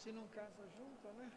Se não casa junto, né?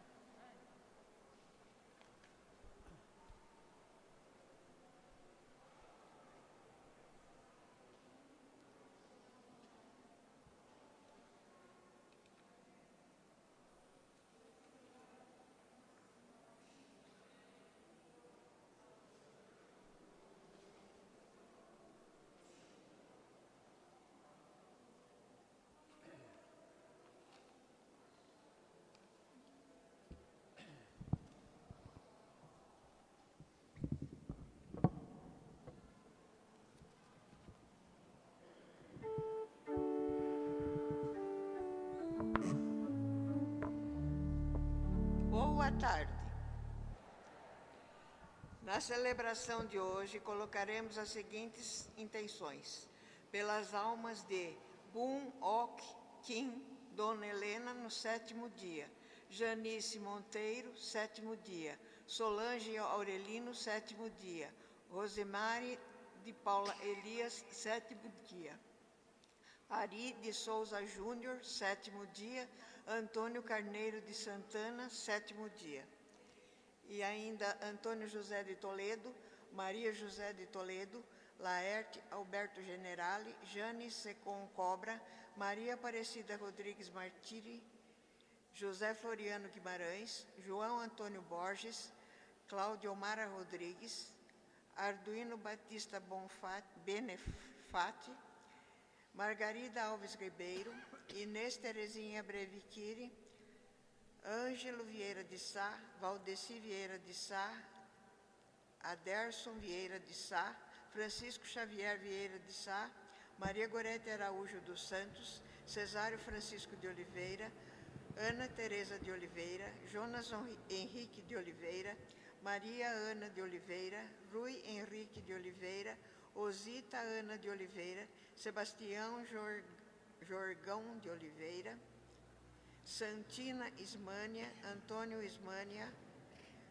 Boa tarde. Na celebração de hoje, colocaremos as seguintes intenções. Pelas almas de Bum Ok Kim, Dona Helena, no 7º dia. Janice Monteiro, 7º dia. Solange Aurelino, 7º dia. Rosemary de Paula Elias, 7º dia. Ari de Souza Júnior, 7º dia. Antônio Carneiro de Santana, 7º dia. E ainda Antônio José de Toledo, Maria José de Toledo, Laerte Alberto Generali, Jane Secom Cobra, Maria Aparecida Rodrigues Martiri, José Floriano Guimarães, João Antônio Borges, Cláudio Omara Rodrigues, Arduino Batista Benefati, Margarida Alves Ribeiro, Inês Terezinha Breviquiri, Ângelo Vieira de Sá, Valdeci Vieira de Sá, Aderson Vieira de Sá, Francisco Xavier Vieira de Sá, Maria Gorete Araújo dos Santos, Cesário Francisco de Oliveira, Ana Teresa de Oliveira, Jonas Henrique de Oliveira, Maria Ana de Oliveira, Rui Henrique de Oliveira, Osita Ana de Oliveira, Sebastião Jorgão de Oliveira, Santina Ismânia, Antônio Ismânia,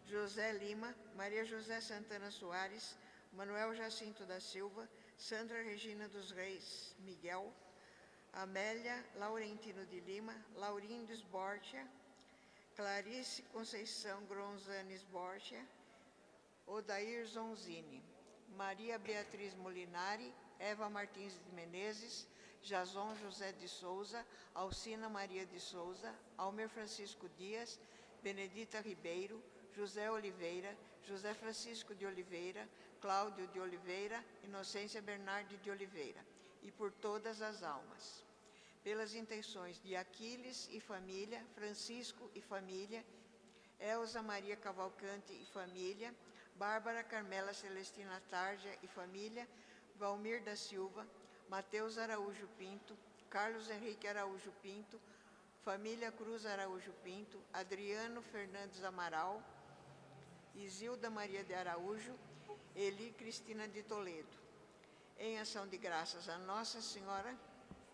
José Lima, Maria José Santana Soares, Manuel Jacinto da Silva, Sandra Regina dos Reis Miguel, Amélia Laurentino de Lima, Laurindes Bortia, Clarice Conceição Gronzanes Bortia, Odair Zonzini, Maria Beatriz Molinari, Eva Martins de Menezes, Jason José de Souza, Alcina Maria de Souza, Almer Francisco Dias, Benedita Ribeiro, José Oliveira, José Francisco de Oliveira, Cláudio de Oliveira, Inocência Bernardi de Oliveira, e por todas as almas. Pelas intenções de Aquiles e família, Francisco e família, Elza Maria Cavalcante e família, Bárbara Carmela Celestina Tarja e família, Valmir da Silva, Mateus Araújo Pinto, Carlos Henrique Araújo Pinto, família Cruz Araújo Pinto, Adriano Fernandes Amaral, Isilda Maria de Araújo, Eli Cristina de Toledo. Em ação de graças a Nossa Senhora,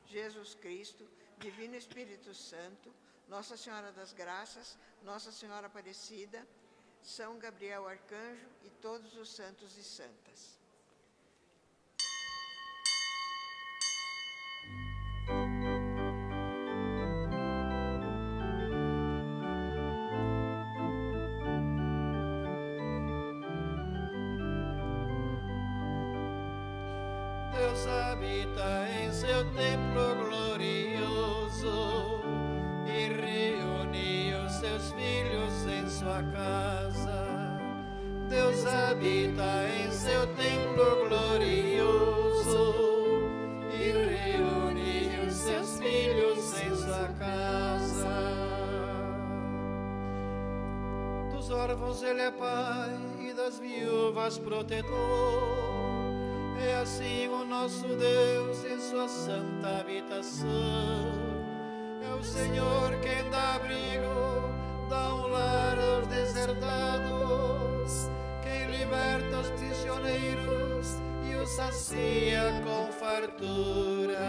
Jesus Cristo, Divino Espírito Santo, Nossa Senhora das Graças, Nossa Senhora Aparecida, São Gabriel Arcanjo e todos os santos e santas. Deus habita em seu templo glorioso e reúne os seus filhos em sua casa. Deus habita em seu templo glorioso e reúne os seus filhos em sua casa. Dos órfãos ele é pai e das viúvas protetor. É assim o nosso Deus em sua santa habitação. É o Senhor quem dá abrigo, dá um lar aos deserdados, quem liberta os prisioneiros e os sacia com fartura.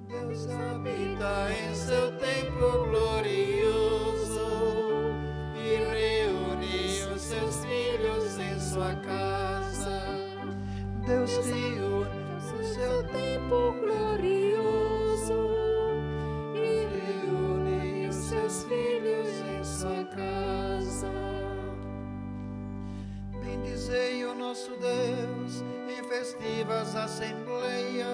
Deus habita em seu templo glorioso e reúne os seus filhos em sua casa. Deus reúne o seu templo glorioso e reúne assembleias.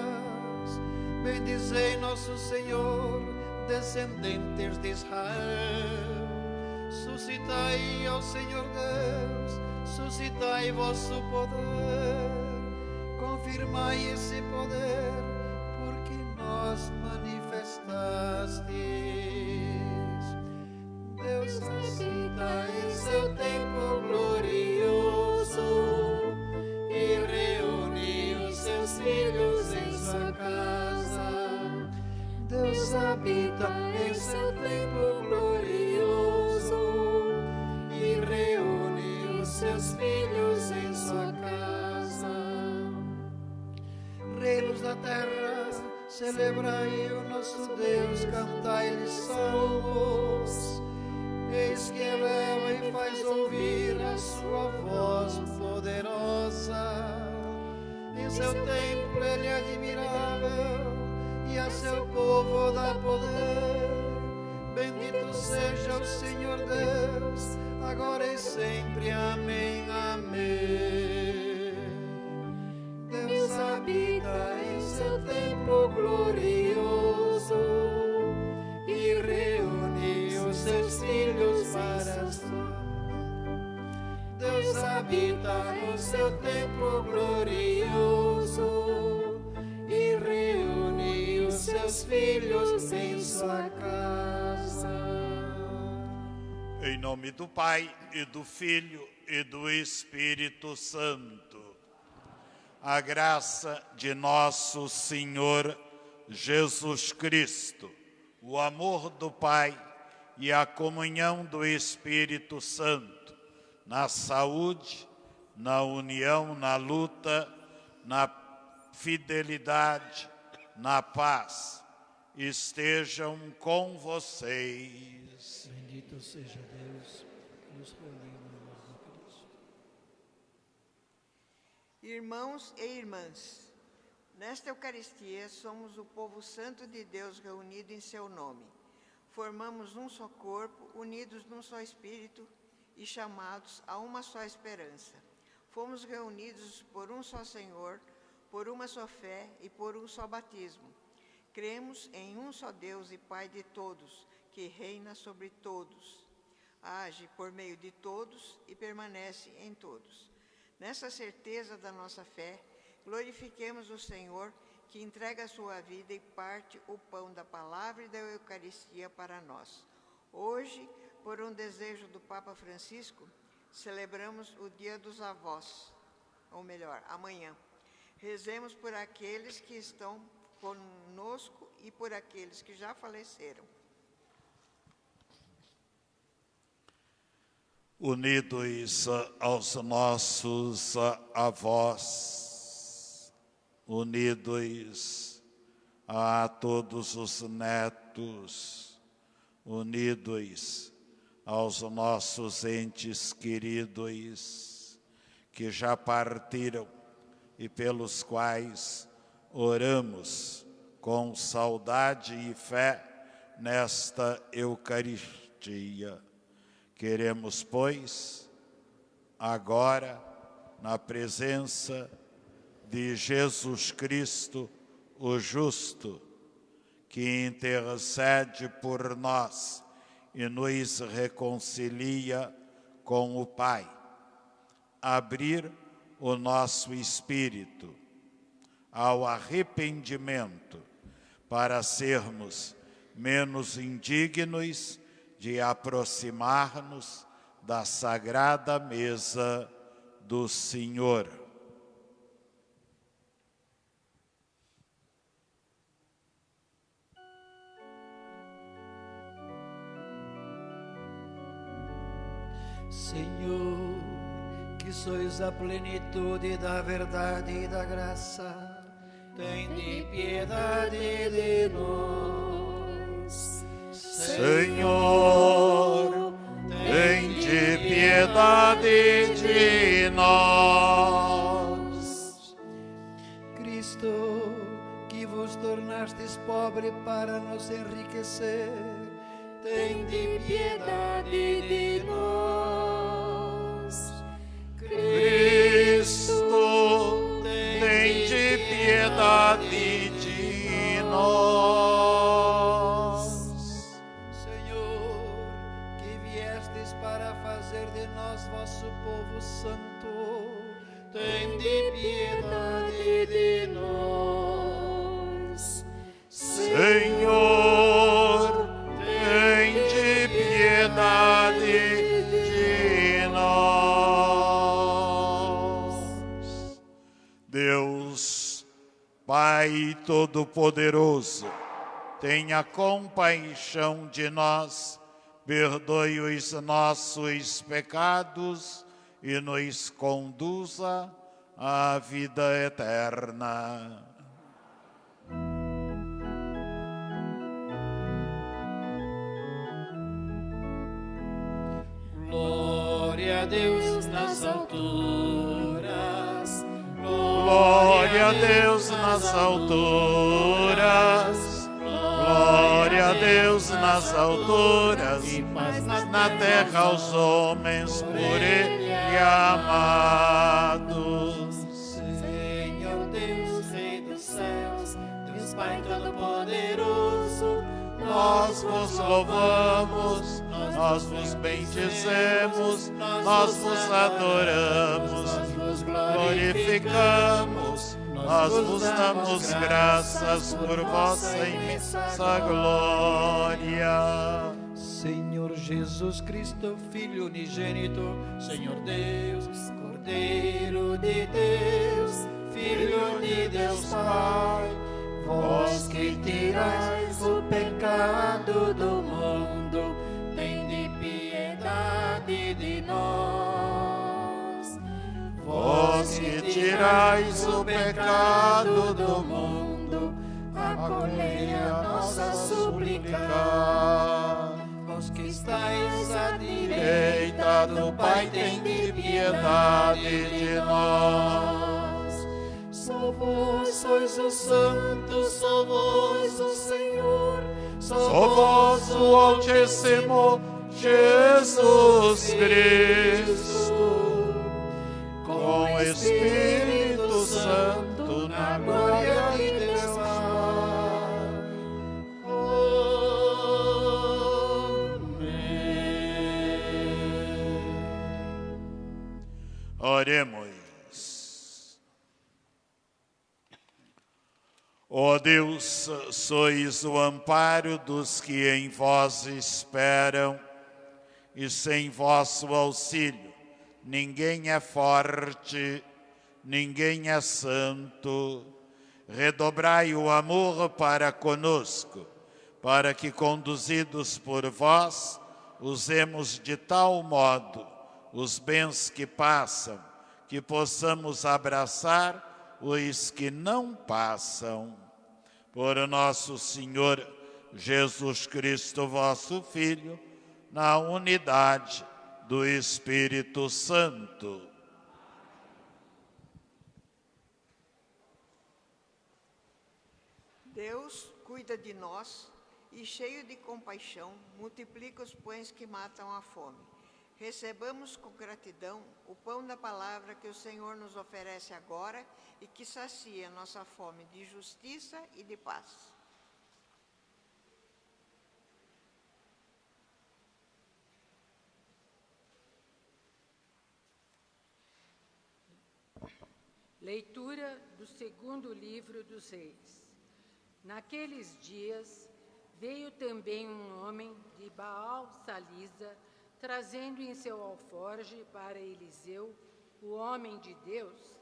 Bendizei nosso Senhor, descendentes de Israel. Suscitai ao Senhor Deus, suscitai vosso poder. Confirmai esse poder, porque nós manifestastes. Deus habita em seu templo glorioso e reúne os seus filhos em sua casa. Deus habita em seu templo glorioso e reúne os seus filhos em sua casa. Reinos da terra, celebrai o nosso Deus, cantai-lhe salmos. Eis que eleva e faz ouvir a sua voz poderosa. Em seu templo ele é admirável e a seu povo dá poder. Bendito seja o Senhor Deus, agora e sempre. Amém, amém. Deus habita em seu templo glorioso e reúne os seus filhos para sua. Deus habita no seu templo glorioso e reúne os seus filhos em sua casa. Em nome do Pai, e do Filho, e do Espírito Santo. A graça de nosso Senhor Jesus Cristo, o amor do Pai e a comunhão do Espírito Santo, na saúde, na união, na luta, na fidelidade, na paz, estejam com vocês. Bendito seja Deus, que nos reuniu no nome de Cristo. Irmãos e irmãs, nesta Eucaristia somos o povo santo de Deus reunido em seu nome. Formamos um só corpo, unidos num só Espírito e chamados a uma só esperança. Fomos reunidos por um só Senhor, por uma só fé e por um só batismo. Cremos em um só Deus e Pai de todos, que reina sobre todos, age por meio de todos e permanece em todos. Nessa certeza da nossa fé, glorifiquemos o Senhor, que entrega a sua vida e parte o pão da palavra e da Eucaristia para nós. Hoje, por um desejo do Papa Francisco, celebramos o Dia dos Avós, ou melhor, amanhã. Rezemos por aqueles que estão conosco e por aqueles que já faleceram. Unidos aos nossos avós, unidos a todos os netos, unidos aos nossos entes queridos que já partiram e pelos quais oramos com saudade e fé nesta Eucaristia. Queremos, pois, agora, na presença de Jesus Cristo, o justo, que intercede por nós e nos reconcilia com o Pai, abrir o nosso espírito ao arrependimento, para sermos menos indignos de aproximar-nos da sagrada mesa do Senhor. Senhor, que sois a plenitude da verdade e da graça, tende piedade de nós. Senhor, tende piedade de nós. Cristo, que vos tornastes pobre para nos enriquecer, tende piedade de nós. Cristo, tende piedade piedade de nós. Senhor, que viestes para fazer de nós vosso povo santo, tende piedade de nós. Senhor, tende piedade de nós. Deus, Pai Todo-Poderoso, tenha compaixão de nós, perdoe os nossos pecados e nos conduza à vida eterna. Glória a Deus nas alturas. Glória a Deus nas alturas. Glória a Deus nas alturas. E paz Na terra aos homens por Ele amados. Senhor Deus, Rei dos céus, Deus Pai Todo-Poderoso, Nós vos louvamos, nós vos bendizemos, nós vos adoramos, vos glorificamos, nós vos damos graças por vossa imensa glória. Senhor Jesus Cristo, Filho unigênito, Senhor Deus, Cordeiro de Deus, Filho de Deus Pai, vós que tirais o pecado do mundo, tende piedade de nós. Vós que tirais o pecado do mundo, acolhei a nossa súplica. Vós que estáis à direita do Pai, tende piedade de nós. Só vós sois o Santo, só vós o Senhor, Só vós o Altíssimo Jesus Cristo, com o Espírito Santo, na glória de Deus Pai. Amém. Oremos. Ó Deus, sois o amparo dos que em vós esperam, e sem vosso auxílio ninguém é forte, ninguém é santo. Redobrai o amor para conosco, para que, conduzidos por vós, usemos de tal modo os bens que passam, que possamos abraçar os que não passam. Por nosso Senhor Jesus Cristo, vosso Filho, na unidade do Espírito Santo. Deus cuida de nós e, cheio de compaixão, multiplica os pães que matam a fome. Recebamos com gratidão o pão da palavra que o Senhor nos oferece agora e que sacia nossa fome de justiça e de paz. Leitura do segundo livro dos Reis. Naqueles dias veio também um homem de Baal-Salisa, trazendo em seu alforje para Eliseu, o homem de Deus,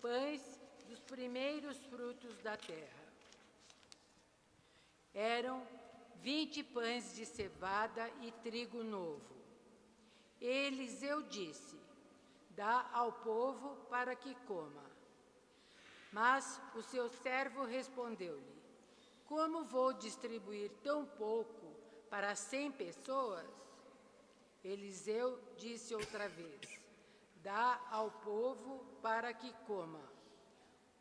pães dos primeiros frutos da terra. Eram 20 pães de cevada e trigo novo. Eliseu disse: dá ao povo para que coma. Mas o seu servo respondeu-lhe: como vou distribuir tão pouco para 100 pessoas? Eliseu disse outra vez: dá ao povo para que coma.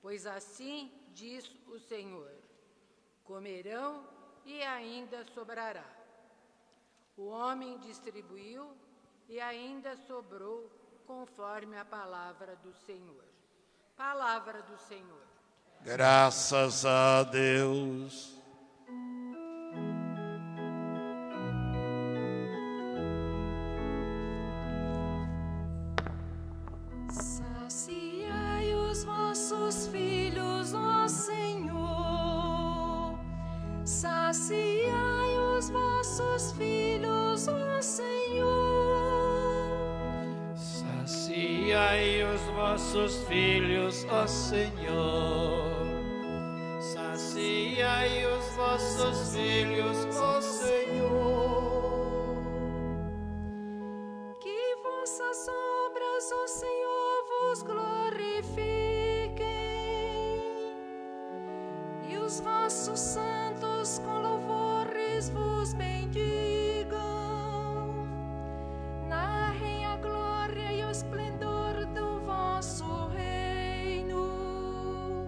Pois assim diz o Senhor: comerão e ainda sobrará. O homem distribuiu e ainda sobrou, conforme a palavra do Senhor. Palavra do Senhor. Graças a Deus. Saciai os vossos filhos, ó Senhor. Saciai os vossos filhos, ó Senhor. Saciai os vossos filhos, ó Senhor. Saciai os vossos filhos, ó Senhor. Que vossas obras, ó Senhor, vos glorifiquem, e os vossos santos com louvores vos bendigam. Narrem a glória e o esplendor do vosso reino,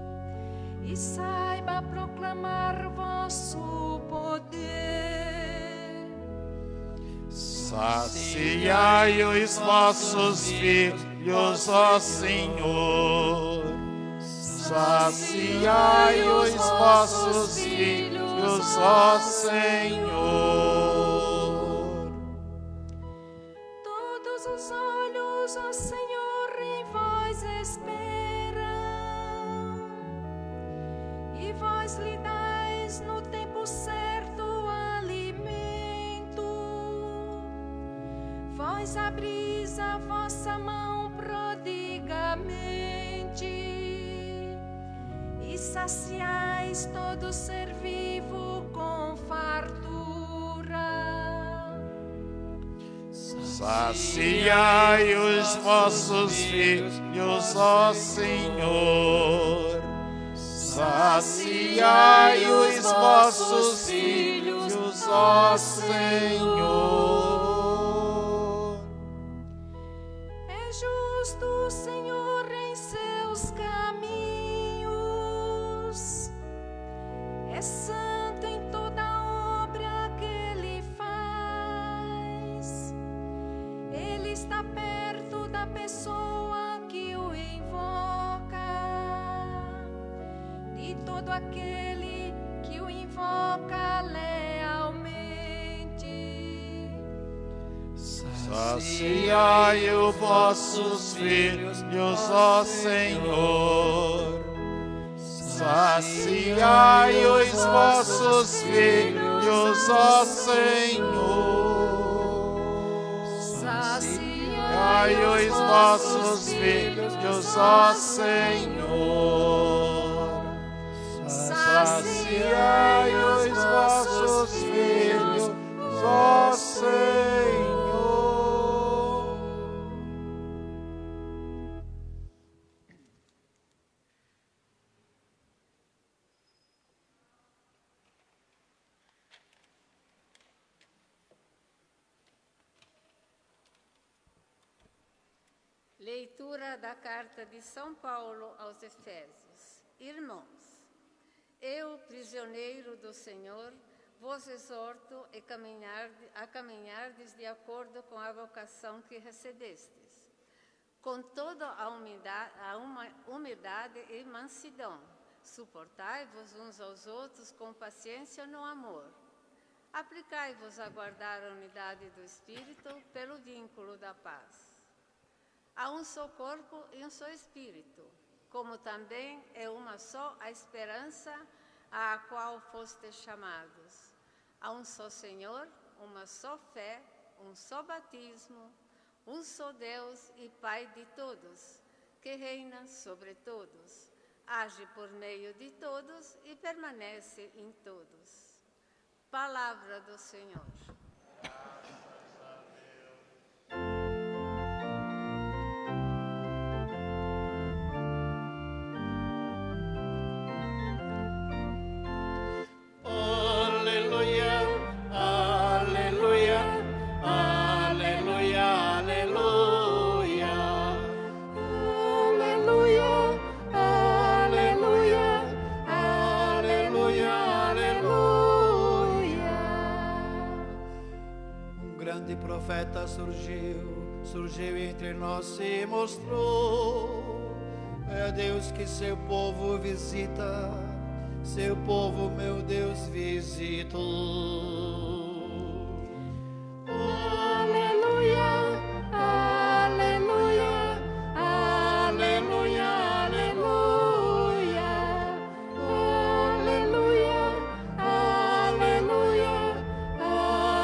e saiba proclamar vosso poder. Saciai os vossos filhos, ó Senhor. Saciai os vossos filhos, ó Senhor. Todos os olhos, ó Senhor, em vós esperam, e vós lhe dais no tempo certo o alimento. Vós abris a vossa mão prodigamente, e saciais todo ser vivo com fartura. Saciai os vossos filhos, ó Senhor. Saciai os vossos filhos, ó Senhor. É justo o Senhor em seus caminhos, é santo em toda obra que ele faz. Ele está perto da pessoa que o invoca, de todo aquele que o invoca lealmente. Saciai os vossos filhos, ó Senhor. Saciai os vossos filhos, ó Senhor. Saciai os vossos filhos, ó Senhor. Saciai os vossos filhos, ó Senhor. Leitura da carta de São Paulo aos Efésios. Irmãos, eu, prisioneiro do Senhor, vos exorto a caminhardes de acordo com a vocação que recebestes, com toda a humildade e mansidão. Suportai-vos uns aos outros com paciência no amor. Aplicai-vos a guardar a unidade do Espírito pelo vínculo da paz. Há um só corpo e um só Espírito, como também é uma só a esperança à qual fostes chamados. Há um só Senhor, uma só fé, um só batismo, um só Deus e Pai de todos, que reina sobre todos, age por meio de todos e permanece em todos. Palavra do Senhor. Profeta surgiu entre nós, se mostrou, É Deus que seu povo visita, seu povo, meu Deus, visita. Aleluia, aleluia, aleluia, aleluia, aleluia, aleluia,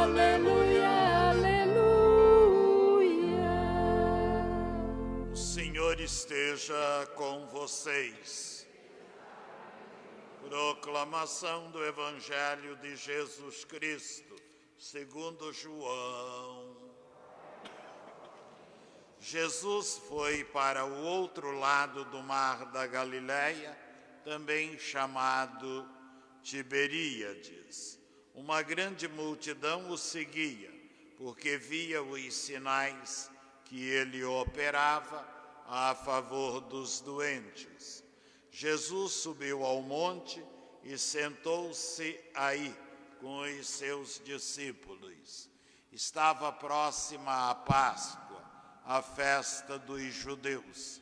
aleluia, aleluia. O Senhor esteja com vocês. Proclamação do Evangelho de Jesus Cristo, segundo João. Jesus foi para o outro lado do mar da Galileia, também chamado Tiberíades. Uma grande multidão o seguia, porque via os sinais que ele operava a favor dos doentes. Jesus subiu ao monte e sentou-se aí com os seus discípulos. Estava próxima a Páscoa, a festa dos judeus.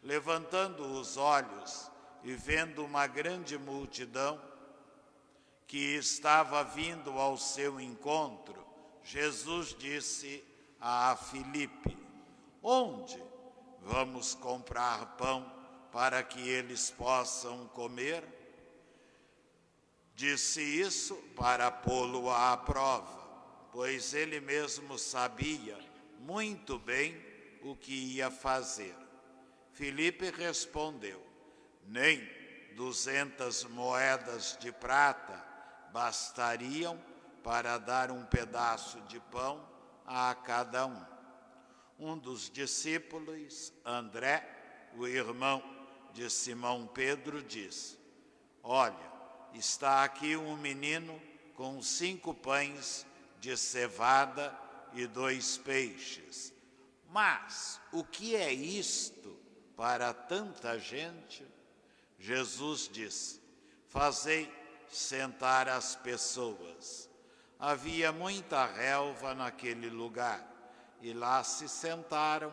Levantando os olhos e vendo uma grande multidão que estava vindo ao seu encontro, Jesus disse a Filipe: onde vamos comprar pão para que eles possam comer? Disse isso para pô-lo à prova, pois ele mesmo sabia muito bem o que ia fazer. Filipe respondeu: nem 200 moedas de prata bastariam para dar um pedaço de pão a cada um. Um dos discípulos, André, o irmão de Simão Pedro, disse: olha, está aqui um menino com 5 pães de cevada e 2 peixes. Mas o que é isto para tanta gente? Jesus disse: fazei sentar as pessoas. Havia muita relva naquele lugar, e lá se sentaram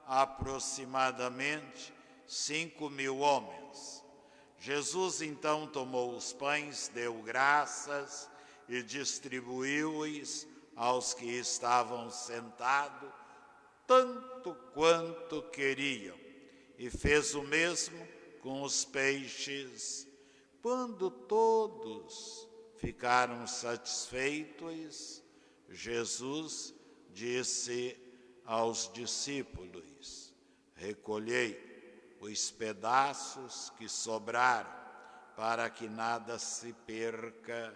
aproximadamente 5.000 homens. Jesus então tomou os pães, deu graças e distribuiu-os aos que estavam sentados, tanto quanto queriam, e fez o mesmo com os peixes. Quando todos ficaram satisfeitos, Jesus disse aos discípulos: recolhei os pedaços que sobraram, para que nada se perca.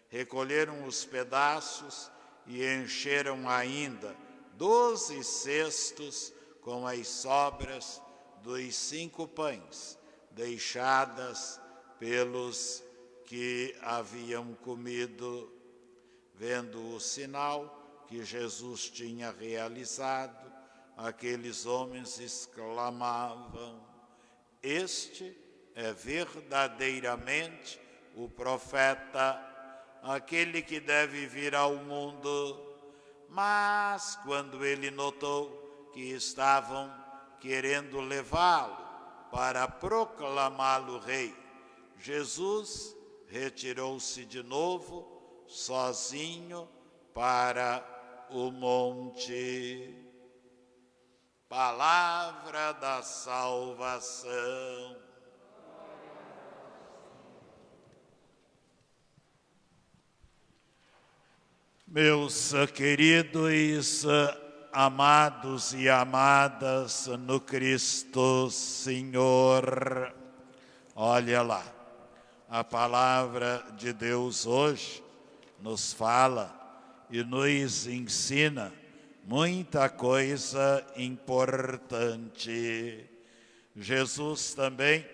Recolheram os pedaços e encheram ainda 12 cestos com as sobras dos 5 pães, deixadas pelos que haviam comido. Vendo o sinal que Jesus tinha realizado, aqueles homens exclamavam: este é verdadeiramente o profeta, aquele que deve vir ao mundo. Mas quando ele notou que estavam querendo levá-lo para proclamá-lo rei, Jesus retirou-se de novo, sozinho, para o monte. Palavra da salvação. Meus queridos, amados e amadas no Cristo Senhor, olha lá, a palavra de Deus hoje nos fala e nos ensina muita coisa importante. Jesus também,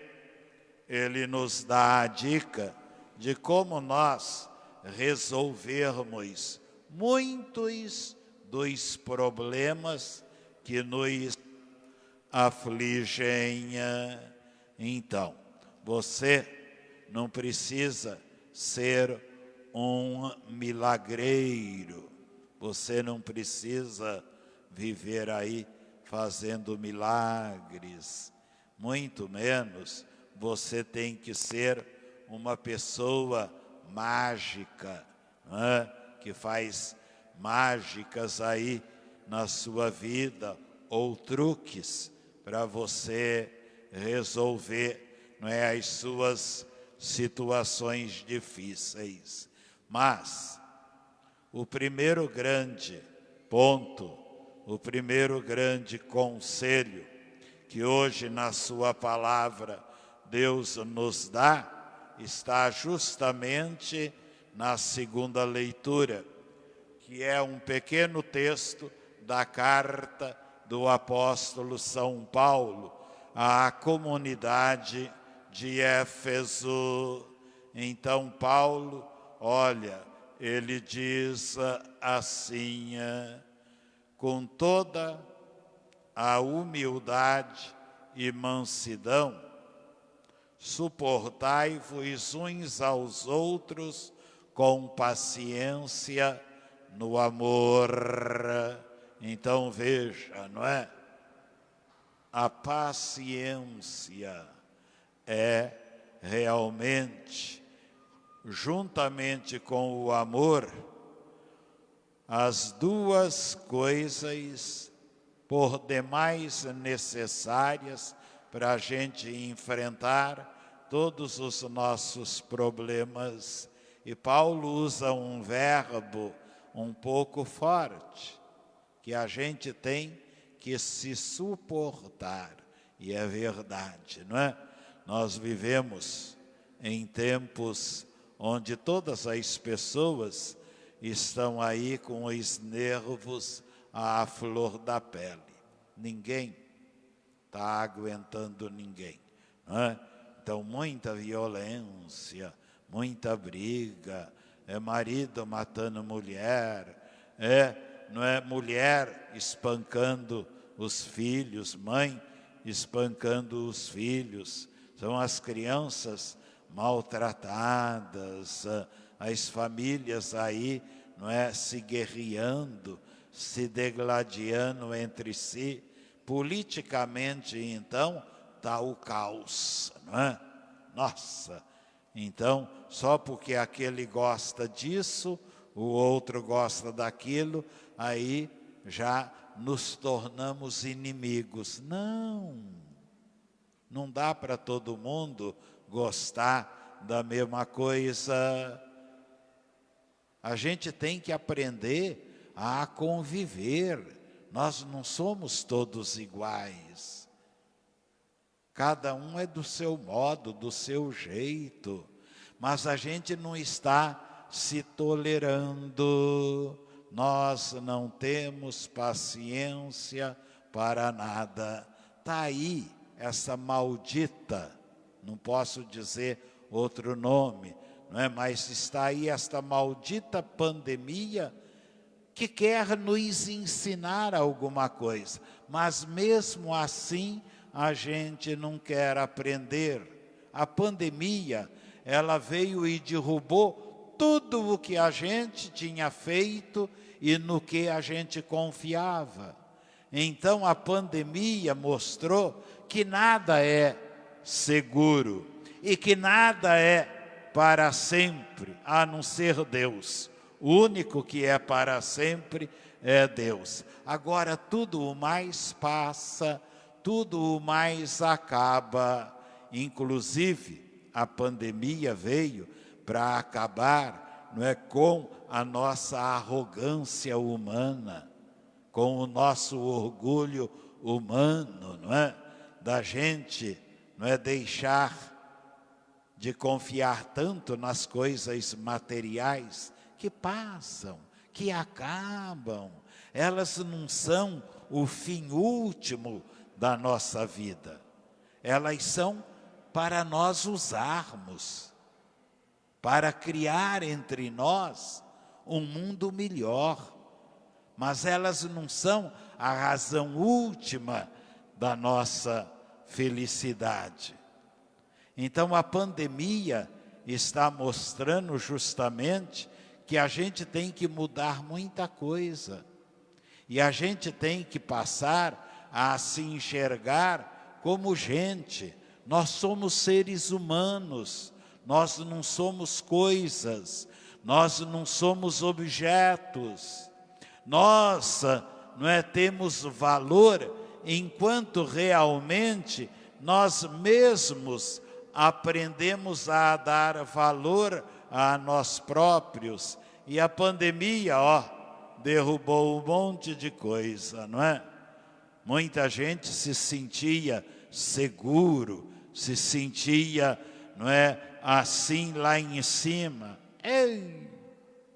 ele nos dá a dica de como nós resolvermos muitos dos problemas que nos afligem. Então, você não precisa ser um milagreiro, você não precisa viver aí fazendo milagres. muito menos você tem que ser uma pessoa mágica, né? Que faz mágicas aí na sua vida, ou truques para você resolver, não é, as suas situações difíceis. Mas o primeiro grande ponto, o primeiro grande conselho que hoje na sua palavra Deus nos dá, está justamente na segunda leitura, que é um pequeno texto da carta do apóstolo São Paulo à comunidade de Éfeso. Então Paulo, olha, ele diz assim, com toda a humildade e mansidão, suportai-vos uns aos outros com paciência no amor. Então veja, não é? A paciência é realmente, juntamente com o amor, as duas coisas por demais necessárias para a gente enfrentar todos os nossos problemas. E Paulo usa um verbo um pouco forte, que a gente tem que se suportar. E é verdade, não é? Nós vivemos em tempos onde todas as pessoas estão aí com os nervos à flor da pele. Ninguém está aguentando ninguém, não é? Então, muita violência, muita briga, é marido matando mulher, não é, mulher espancando os filhos, mãe espancando os filhos, são as crianças maltratadas, as famílias aí, não é, se guerreando, se degladiando entre si. Politicamente, então, está o caos, não é? Nossa, então, só porque aquele gosta disso, o outro gosta daquilo, aí já nos tornamos inimigos. Não dá para todo mundo gostar da mesma coisa. A gente tem que aprender a conviver. Nós não somos todos iguais. Cada um é do seu modo, do seu jeito. Mas a gente não está se tolerando. Nós não temos paciência para nada. Está aí essa maldita, não posso dizer outro nome, não é? Mas está aí esta maldita pandemia que quer nos ensinar alguma coisa, mas mesmo assim a gente não quer aprender. A pandemia, ela veio e derrubou tudo o que a gente tinha feito e no que a gente confiava. Então a pandemia mostrou que nada é seguro e que nada é para sempre, a não ser Deus. O único que é para sempre é Deus. Agora tudo o mais passa, tudo o mais acaba. Inclusive a pandemia veio para acabar, não é, com a nossa arrogância humana, com o nosso orgulho humano, não é? Da gente, não é, deixar de confiar tanto nas coisas materiais que passam, que acabam. Elas não são o fim último da nossa vida. Elas são para nós usarmos, para criar entre nós um mundo melhor. Mas elas não são a razão última da nossa felicidade. Então a pandemia está mostrando justamente que a gente tem que mudar muita coisa. E a gente tem que passar a se enxergar como gente. Nós somos seres humanos, nós não somos coisas, nós não somos objetos. Nós temos valor enquanto realmente nós mesmos aprendemos a dar valor a nós próprios. E a pandemia, derrubou um monte de coisa, não é? Muita gente se sentia seguro, se sentia, não é, assim lá em cima. Ei,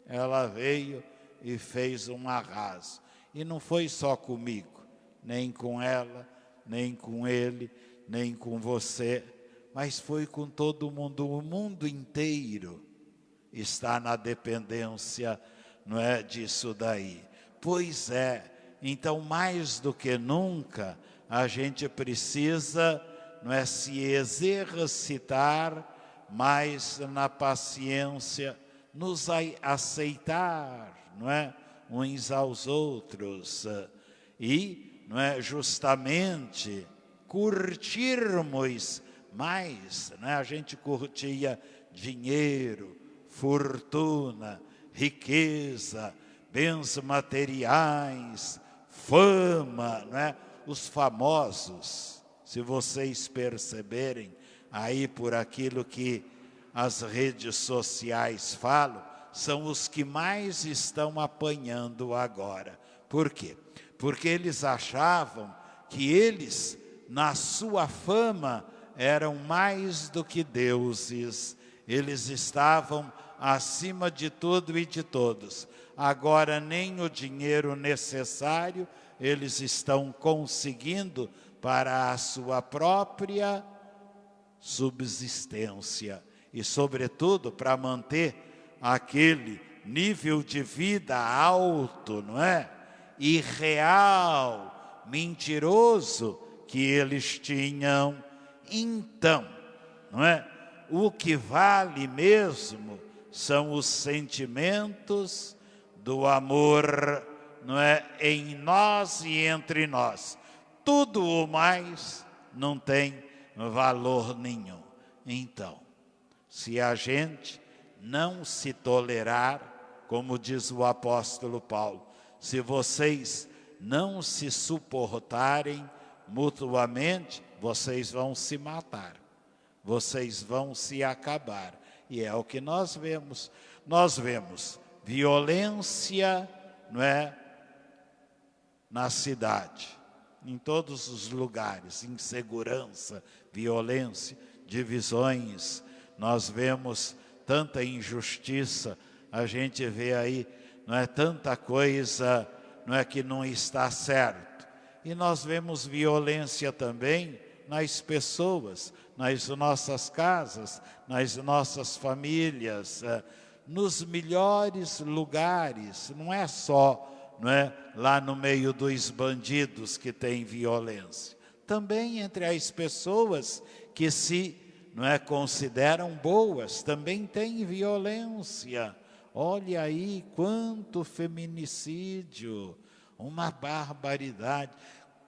ela veio e fez um arraso. E não foi só comigo, nem com ela, nem com ele, nem com você, mas foi com todo mundo. O mundo inteiro está na dependência, não é, disso daí. Pois é, então mais do que nunca, a gente precisa, não é, se exercitar mais na paciência, nos aceitar, não é, uns aos outros, e, não é, justamente curtirmos mais, não é? A gente curtia dinheiro, fortuna, riqueza, bens materiais, fama, não é? Os famosos, se vocês perceberem aí por aquilo que as redes sociais falam, são os que mais estão apanhando agora. Por quê? Porque eles achavam que eles, na sua fama, eram mais do que deuses. Eles estavam acima de tudo e de todos. Agora, nem o dinheiro necessário eles estão conseguindo para a sua própria subsistência. E, sobretudo, para manter aquele nível de vida alto, não é? Irreal, mentiroso que eles tinham. Então, não é? O que vale mesmo são os sentimentos do amor, não é, em nós e entre nós. Tudo o mais não tem valor nenhum. Então, se a gente não se tolerar, como diz o apóstolo Paulo, se vocês não se suportarem mutuamente, vocês vão se matar, vocês vão se acabar. E é o que nós vemos. Nós vemos violência, não é, na cidade, em todos os lugares, insegurança, violência, divisões. Nós vemos tanta injustiça, a gente vê aí, não é, tanta coisa, não é, que não está certo. E nós vemos violência também nas pessoas, nas nossas casas, nas nossas famílias, nos melhores lugares. Não é só, não é, lá no meio dos bandidos que tem violência. Também entre as pessoas que se, não é, consideram boas, também tem violência. Olha aí quanto feminicídio, uma barbaridade,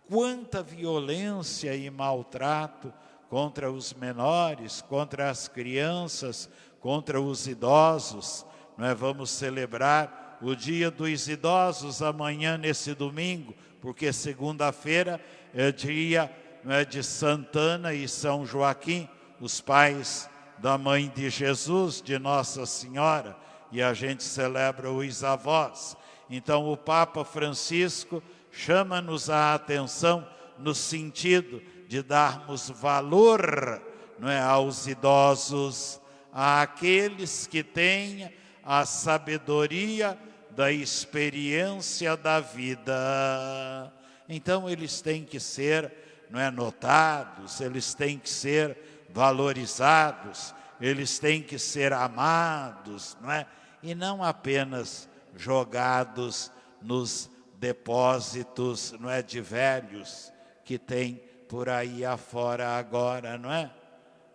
quanta violência e maltrato contra os menores, contra as crianças, contra os idosos. Nós vamos celebrar o Dia dos Idosos amanhã, nesse domingo, porque segunda-feira é dia, não é, de Santana e São Joaquim, os pais da mãe de Jesus, de Nossa Senhora, e a gente celebra os avós. Então o Papa Francisco chama-nos a atenção no sentido de darmos valor, não é, aos idosos, àqueles que têm a sabedoria da experiência da vida. Então eles têm que ser, não é, notados, eles têm que ser valorizados, eles têm que ser amados, não é? E não apenas jogados nos depósitos, não é, de velhos que tem por aí afora agora, não é?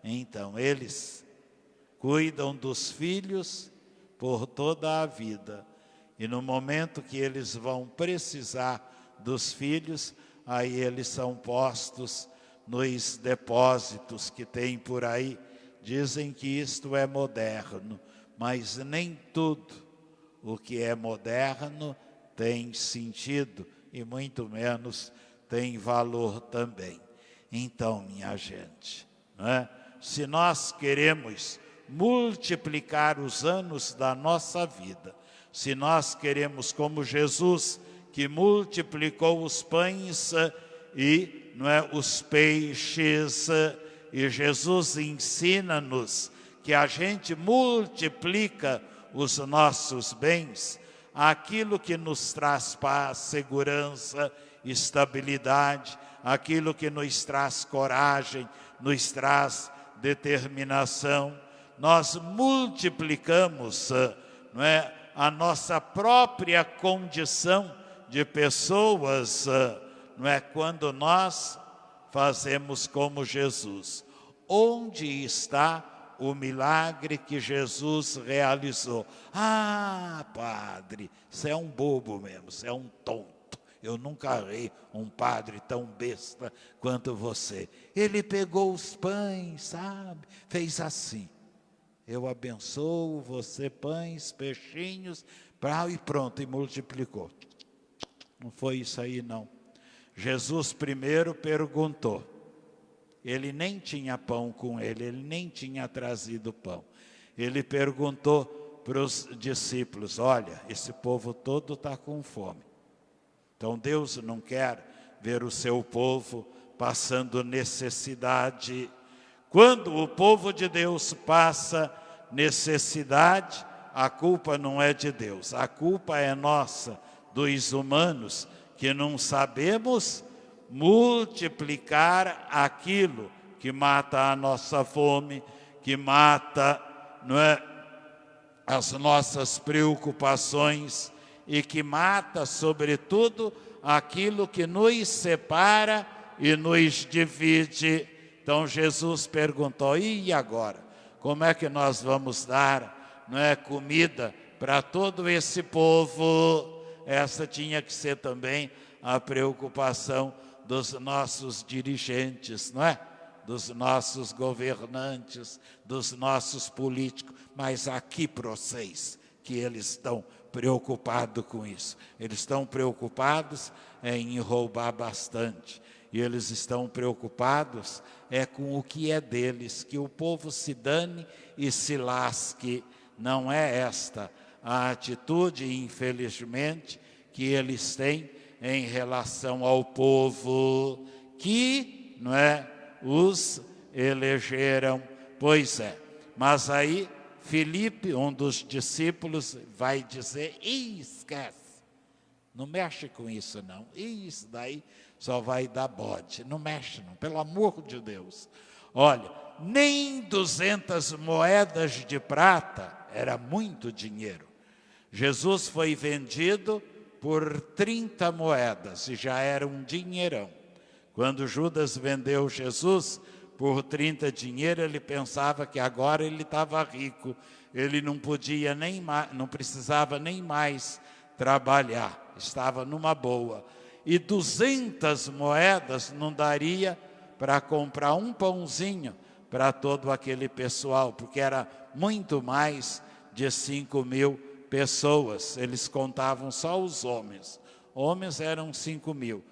Então, eles cuidam dos filhos por toda a vida. E no momento que eles vão precisar dos filhos, aí eles são postos nos depósitos que tem por aí. Dizem que isto é moderno, mas nem tudo o que é moderno tem sentido e muito menos tem valor também. Então, minha gente, não é? Se nós queremos multiplicar os anos da nossa vida, se nós queremos, como Jesus, que multiplicou os pães e os peixes, e Jesus ensina-nos que a gente multiplica os nossos bens, aquilo que nos traz paz, segurança, estabilidade, aquilo que nos traz coragem, nos traz determinação. Nós multiplicamos, a nossa própria condição de pessoas, quando nós fazemos como Jesus. Onde está o milagre que Jesus realizou? Ah, padre, você é um bobo mesmo, você é um tonto. Eu nunca vi um padre tão besta quanto você. Ele pegou os pães, sabe? Fez assim. Eu abençoo você, pães, peixinhos, e pronto, e multiplicou. Não foi isso aí, não. Jesus primeiro perguntou. Ele nem tinha pão com ele, ele nem tinha trazido pão. Ele perguntou para os discípulos: olha, esse povo todo está com fome. Então Deus não quer ver o seu povo passando necessidade. Quando o povo de Deus passa necessidade, a culpa não é de Deus, a culpa é nossa, dos humanos, que não sabemos multiplicar aquilo que mata a nossa fome, que mata as nossas preocupações e que mata, sobretudo, aquilo que nos separa e nos divide. Então Jesus perguntou: e agora? Como é que nós vamos dar comida para todo esse povo? Essa tinha que ser também a preocupação dos nossos dirigentes, dos nossos governantes, dos nossos políticos. Mas aqui para vocês, que eles estão preocupados com isso. Eles estão preocupados em roubar bastante. E eles estão preocupados com o que é deles, que o povo se dane e se lasque. Não é esta a atitude, infelizmente, que eles têm em relação ao povo que os elegeram. Pois é, mas aí Filipe, um dos discípulos, vai dizer: esquece, não mexe com isso não, isso daí só vai dar bode, não mexe não, pelo amor de Deus. Olha, nem 200 moedas de prata, era muito dinheiro. Jesus foi vendido por 30 moedas e já era um dinheirão. Quando Judas vendeu Jesus por 30 dinheiro, ele pensava que agora ele estava rico. Ele não podia nem mais, não precisava nem mais trabalhar, estava numa boa. E 200 moedas não daria para comprar um pãozinho para todo aquele pessoal, porque era muito mais de 5.000 pessoas. Eles contavam só os homens. Homens eram 5.000.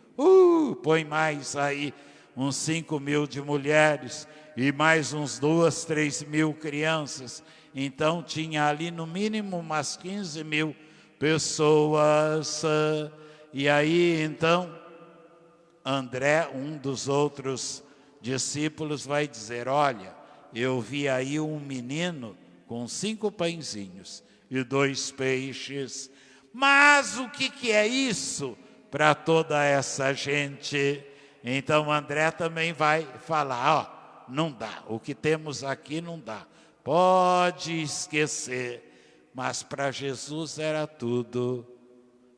Põe mais aí uns 5.000 de mulheres e mais uns 2.000, 3.000 crianças. Então tinha ali no mínimo umas 15.000 pessoas. E aí então André, um dos outros discípulos, vai dizer: olha, eu vi aí um menino com 5 pãezinhos e 2 peixes. Mas o que é isso para toda essa gente? Então André também vai falar: não dá, o que temos aqui não dá, pode esquecer. Mas para Jesus era tudo.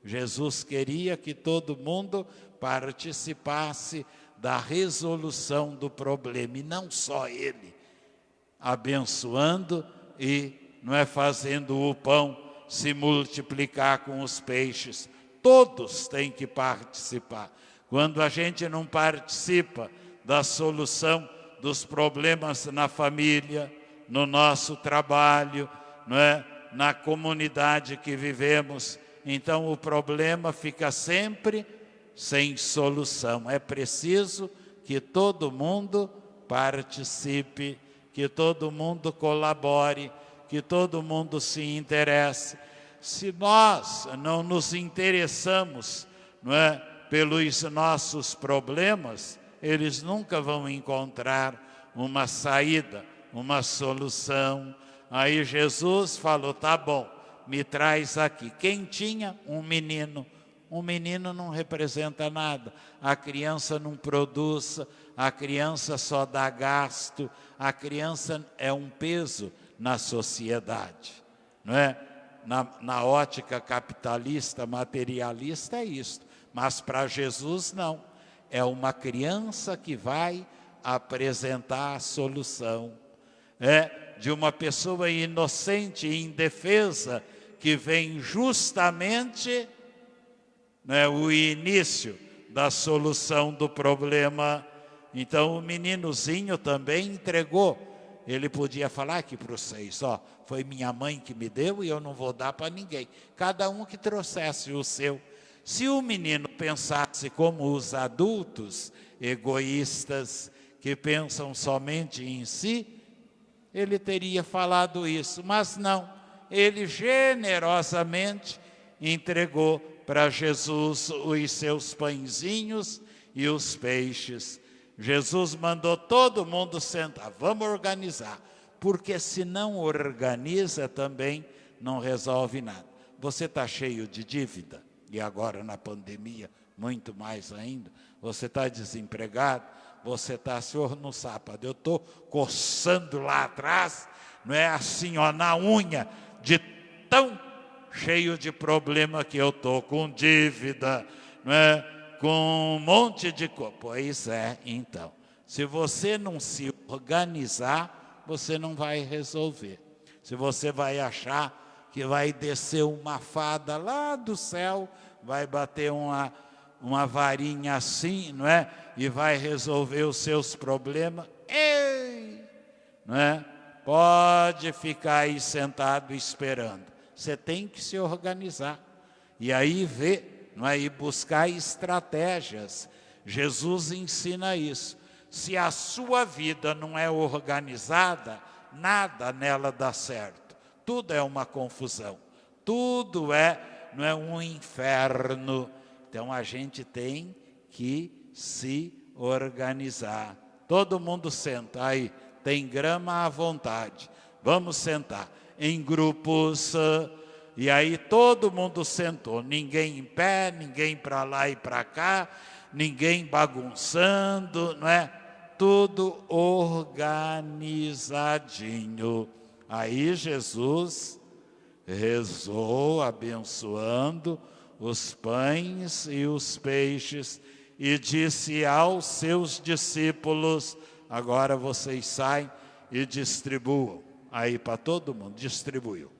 Jesus queria que todo mundo participasse da resolução do problema, e não só ele, abençoando e fazendo o pão se multiplicar com os peixes. Todos têm que participar. Quando a gente não participa da solução dos problemas na família, no nosso trabalho, não é? Na comunidade que vivemos. Então o problema fica sempre sem solução. É preciso que todo mundo participe, que todo mundo colabore, que todo mundo se interesse. Se nós não nos interessamos, não é, pelos nossos problemas, eles nunca vão encontrar uma saída, uma solução. Aí Jesus falou, tá bom, me traz aqui. Quem tinha? Um menino. Um menino não representa nada. A criança não produz, a criança só dá gasto, a criança é um peso na sociedade, não é? Na ótica capitalista, materialista é isso. Mas para Jesus não. É uma criança que vai apresentar a solução. É de uma pessoa inocente e indefesa que vem justamente, né, o início da solução do problema. Então o meninozinho também entregou. Ele podia falar aqui para vocês, ó, foi minha mãe que me deu e eu não vou dar para ninguém. Cada um que trouxesse o seu. Se o menino pensasse como os adultos egoístas, que pensam somente em si, ele teria falado isso, mas não. Ele generosamente entregou para Jesus os seus pãezinhos e os peixes. Jesus mandou todo mundo sentar, vamos organizar, porque se não organiza também não resolve nada. Você está cheio de dívida, e agora na pandemia muito mais ainda, você está desempregado, você está, senhor, no sábado, eu estou coçando lá atrás, não é assim, ó, na unha, de tão cheio de problema que eu estou, com dívida, não é? Com um monte de coisa. Pois é, então, se você não se organizar, você não vai resolver. Se você vai achar que vai descer uma fada lá do céu, vai bater uma varinha assim, não é? E vai resolver os seus problemas. Ei! Não é? Pode ficar aí sentado esperando. Você tem que se organizar. E aí ver, não é? E buscar estratégias. Jesus ensina isso. Se a sua vida não é organizada, nada nela dá certo. Tudo é uma confusão. Tudo não é um inferno. Então a gente tem que se organizar. Todo mundo senta aí, tem grama à vontade. Vamos sentar em grupos. E aí todo mundo sentou, ninguém em pé, ninguém para lá e para cá, ninguém bagunçando, não é? Tudo organizadinho. Aí Jesus rezou, abençoando os pães e os peixes, e disse aos seus discípulos, agora vocês saem e distribuam. Aí para todo mundo, distribuiu.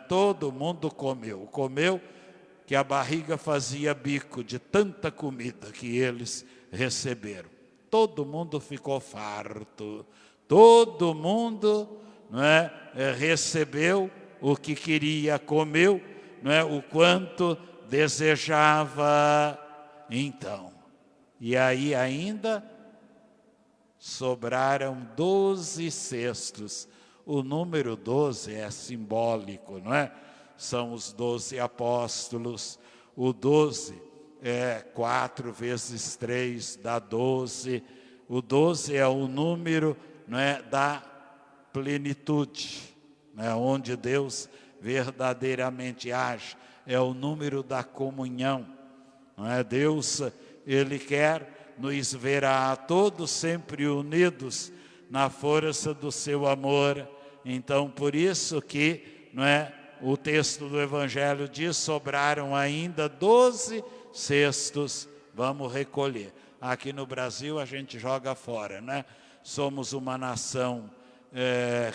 Todo mundo comeu que a barriga fazia bico de tanta comida que eles receberam. Todo mundo ficou farto, todo mundo recebeu o que queria, comeu, o quanto desejava. Então, e aí ainda sobraram 12 cestos. O número 12 é simbólico, não é? São os 12 apóstolos. O 12 é 4 vezes 3 dá 12. O 12 é o número, não é, da plenitude, não é? Onde Deus verdadeiramente age. É o número da comunhão. Não é? Deus, Ele quer nos ver a todos sempre unidos na força do seu amor. Então, por isso que, não é, o texto do Evangelho diz, sobraram ainda 12 cestos, vamos recolher. Aqui no Brasil a gente joga fora, né? Somos uma nação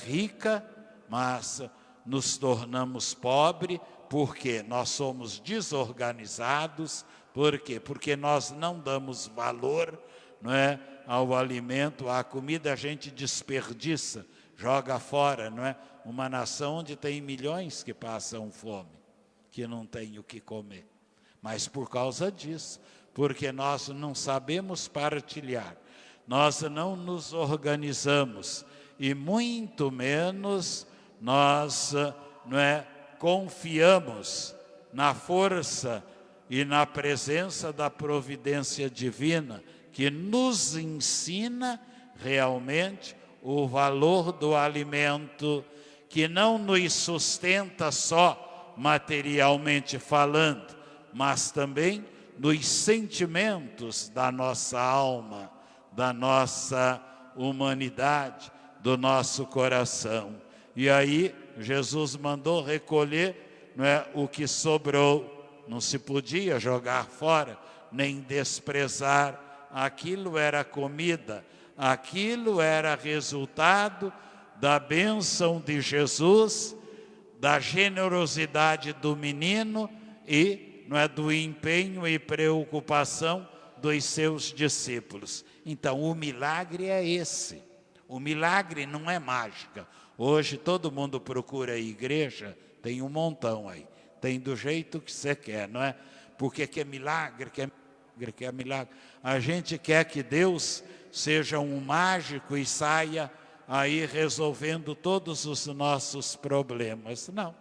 rica, mas nos tornamos pobres, porque nós somos desorganizados. Por quê? Porque nós não damos valor, não é, ao alimento, à comida, a gente desperdiça, joga fora, não é? Uma nação onde tem milhões que passam fome, que não tem o que comer. Mas por causa disso, porque nós não sabemos partilhar, nós não nos organizamos e muito menos nós, não é, confiamos na força e na presença da providência divina, que nos ensina realmente o valor do alimento, que não nos sustenta só materialmente falando, mas também nos sentimentos da nossa alma, da nossa humanidade, do nosso coração. E aí Jesus mandou recolher, não é, o que sobrou. Não se podia jogar fora, nem desprezar. Aquilo era comida, aquilo era resultado da bênção de Jesus, da generosidade do menino e, não é, do empenho e preocupação dos seus discípulos. Então, o milagre é esse. O milagre não é mágica. Hoje todo mundo procura a igreja, tem um montão aí. Tem do jeito que você quer, não é? Porque quer milagre, quer milagre. A gente quer que Deus seja um mágico e saia aí resolvendo todos os nossos problemas. Não.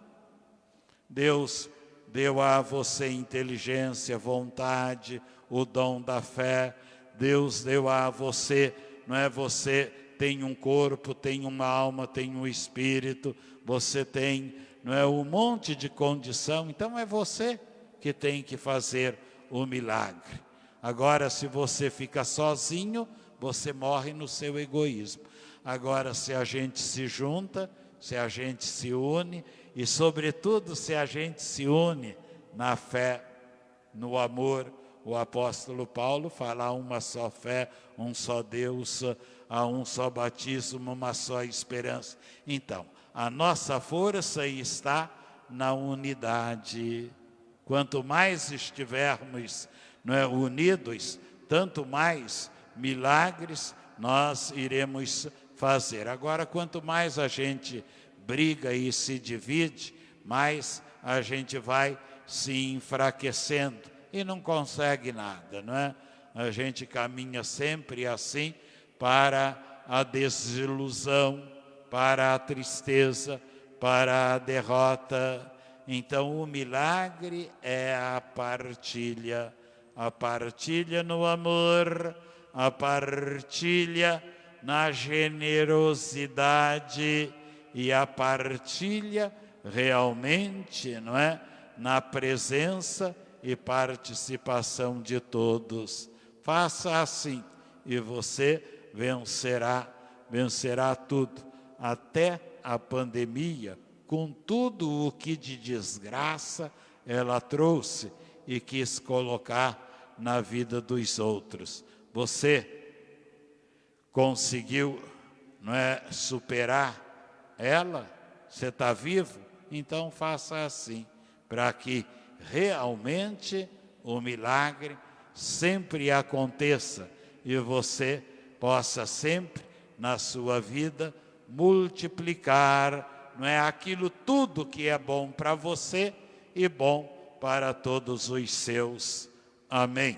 Deus deu a você inteligência, vontade, o dom da fé. Deus deu a você, não é? Você tem um corpo, tem uma alma, tem um espírito, você tem, não é, um monte de condição. Então é você que tem que fazer o milagre. Agora, se você fica sozinho, você morre no seu egoísmo. Agora, se a gente se junta, se a gente se une e, sobretudo, se a gente se une na fé, no amor, o apóstolo Paulo fala: há uma só fé, um só Deus, há um só batismo, uma só esperança. Então, a nossa força está na unidade. Quanto mais estivermos, não é, unidos, tanto mais milagres nós iremos fazer. Agora, quanto mais a gente briga e se divide, mais a gente vai se enfraquecendo e não consegue nada, não é? A gente caminha sempre assim para a desilusão, para a tristeza, para a derrota. Então, o milagre é a partilha no amor, a partilha na generosidade e a partilha realmente, não é, na presença e participação de todos. Faça assim e você vencerá tudo, até a pandemia, com tudo o que de desgraça ela trouxe e quis colocar na vida dos outros. Você conseguiu, não é, superar ela? Você está vivo? Então faça assim, para que realmente o milagre sempre aconteça e você possa sempre na sua vida multiplicar, não é, aquilo tudo que é bom para você e bom para todos os seus. Amém.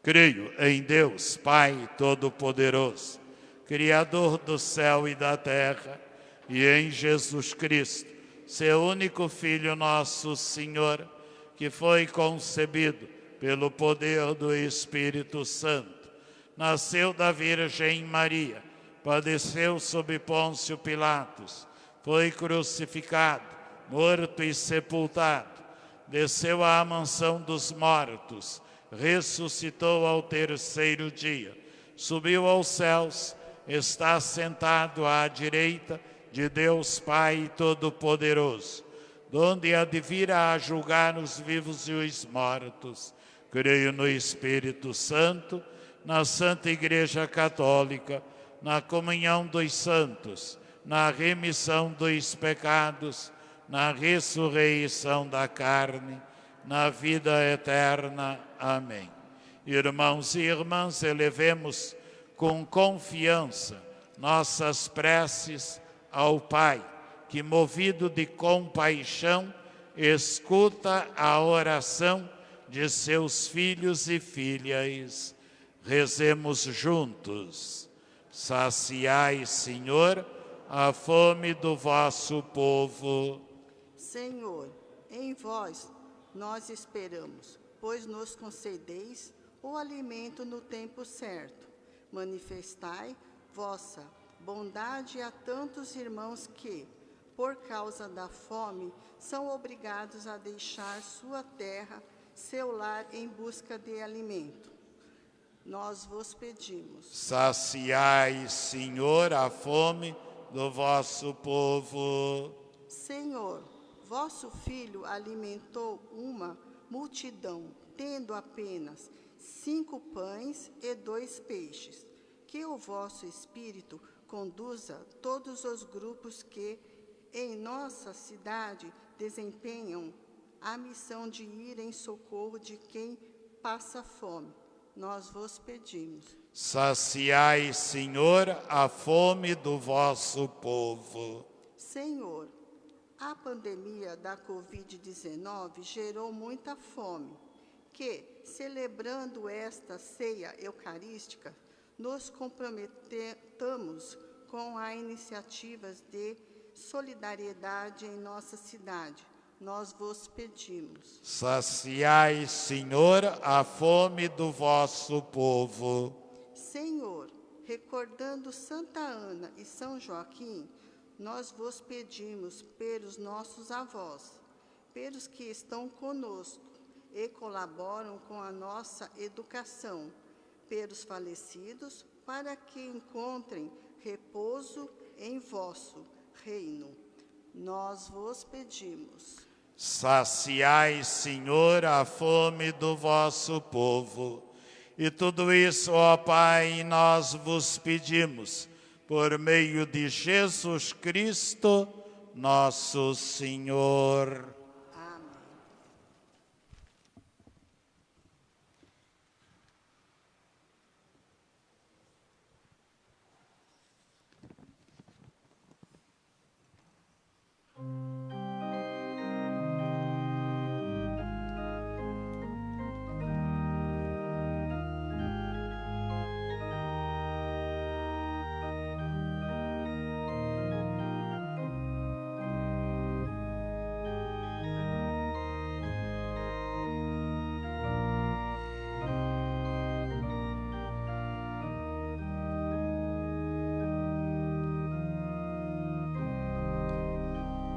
Creio em Deus, Pai Todo-Poderoso, Criador do céu e da terra, e em Jesus Cristo, seu único Filho, nosso Senhor, que foi concebido pelo poder do Espírito Santo, nasceu da Virgem Maria, padeceu sob Pôncio Pilatos, foi crucificado, morto e sepultado, desceu à mansão dos mortos, ressuscitou ao terceiro dia, subiu aos céus, está sentado à direita de Deus Pai Todo-Poderoso, donde há de vir a julgar os vivos e os mortos. Creio no Espírito Santo, na Santa Igreja Católica, na comunhão dos santos, na remissão dos pecados, na ressurreição da carne, na vida eterna. Amém. Irmãos e irmãs, elevemos com confiança nossas preces ao Pai, que, movido de compaixão, escuta a oração de seus filhos e filhas. Rezemos juntos. Saciai, Senhor, a fome do vosso povo. Senhor, em vós nós esperamos, pois nos concedeis o alimento no tempo certo. Manifestai vossa bondade a tantos irmãos que, por causa da fome, são obrigados a deixar sua terra, seu lar, em busca de alimento. Nós vos pedimos. Saciai, Senhor, a fome do vosso povo. Senhor, vosso Filho alimentou uma multidão, tendo apenas 5 pães e 2 peixes. Que o vosso Espírito conduza todos os grupos que, em nossa cidade, desempenham a missão de ir em socorro de quem passa fome. Nós vos pedimos. Saciai, Senhor, a fome do vosso povo. Senhor, a pandemia da Covid-19 gerou muita fome, que, celebrando esta ceia eucarística, nos comprometamos com as iniciativas de solidariedade em nossa cidade. Nós vos pedimos. Saciai, Senhor, a fome do vosso povo. Senhor, recordando Santa Ana e São Joaquim, nós vos pedimos pelos nossos avós, pelos que estão conosco e colaboram com a nossa educação, pelos falecidos, para que encontrem repouso em vosso reino. Nós vos pedimos. Saciai, Senhor, a fome do vosso povo. E tudo isso, ó Pai, nós vos pedimos, por meio de Jesus Cristo, nosso Senhor.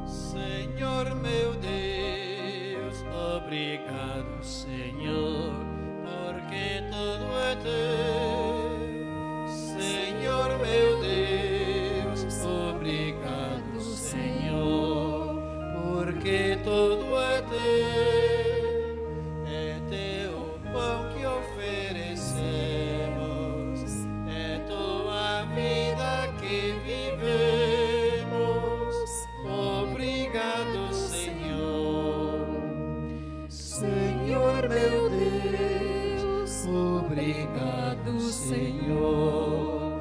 Senhor meu Deus, obrigado, Senhor, porque tudo é teu. Senhor meu Deus, obrigado, Senhor, porque tudo é teu. É teu o pão que oferecemos, é tua vida que vivemos. Obrigado, Senhor. Senhor meu Deus, obrigado, Senhor,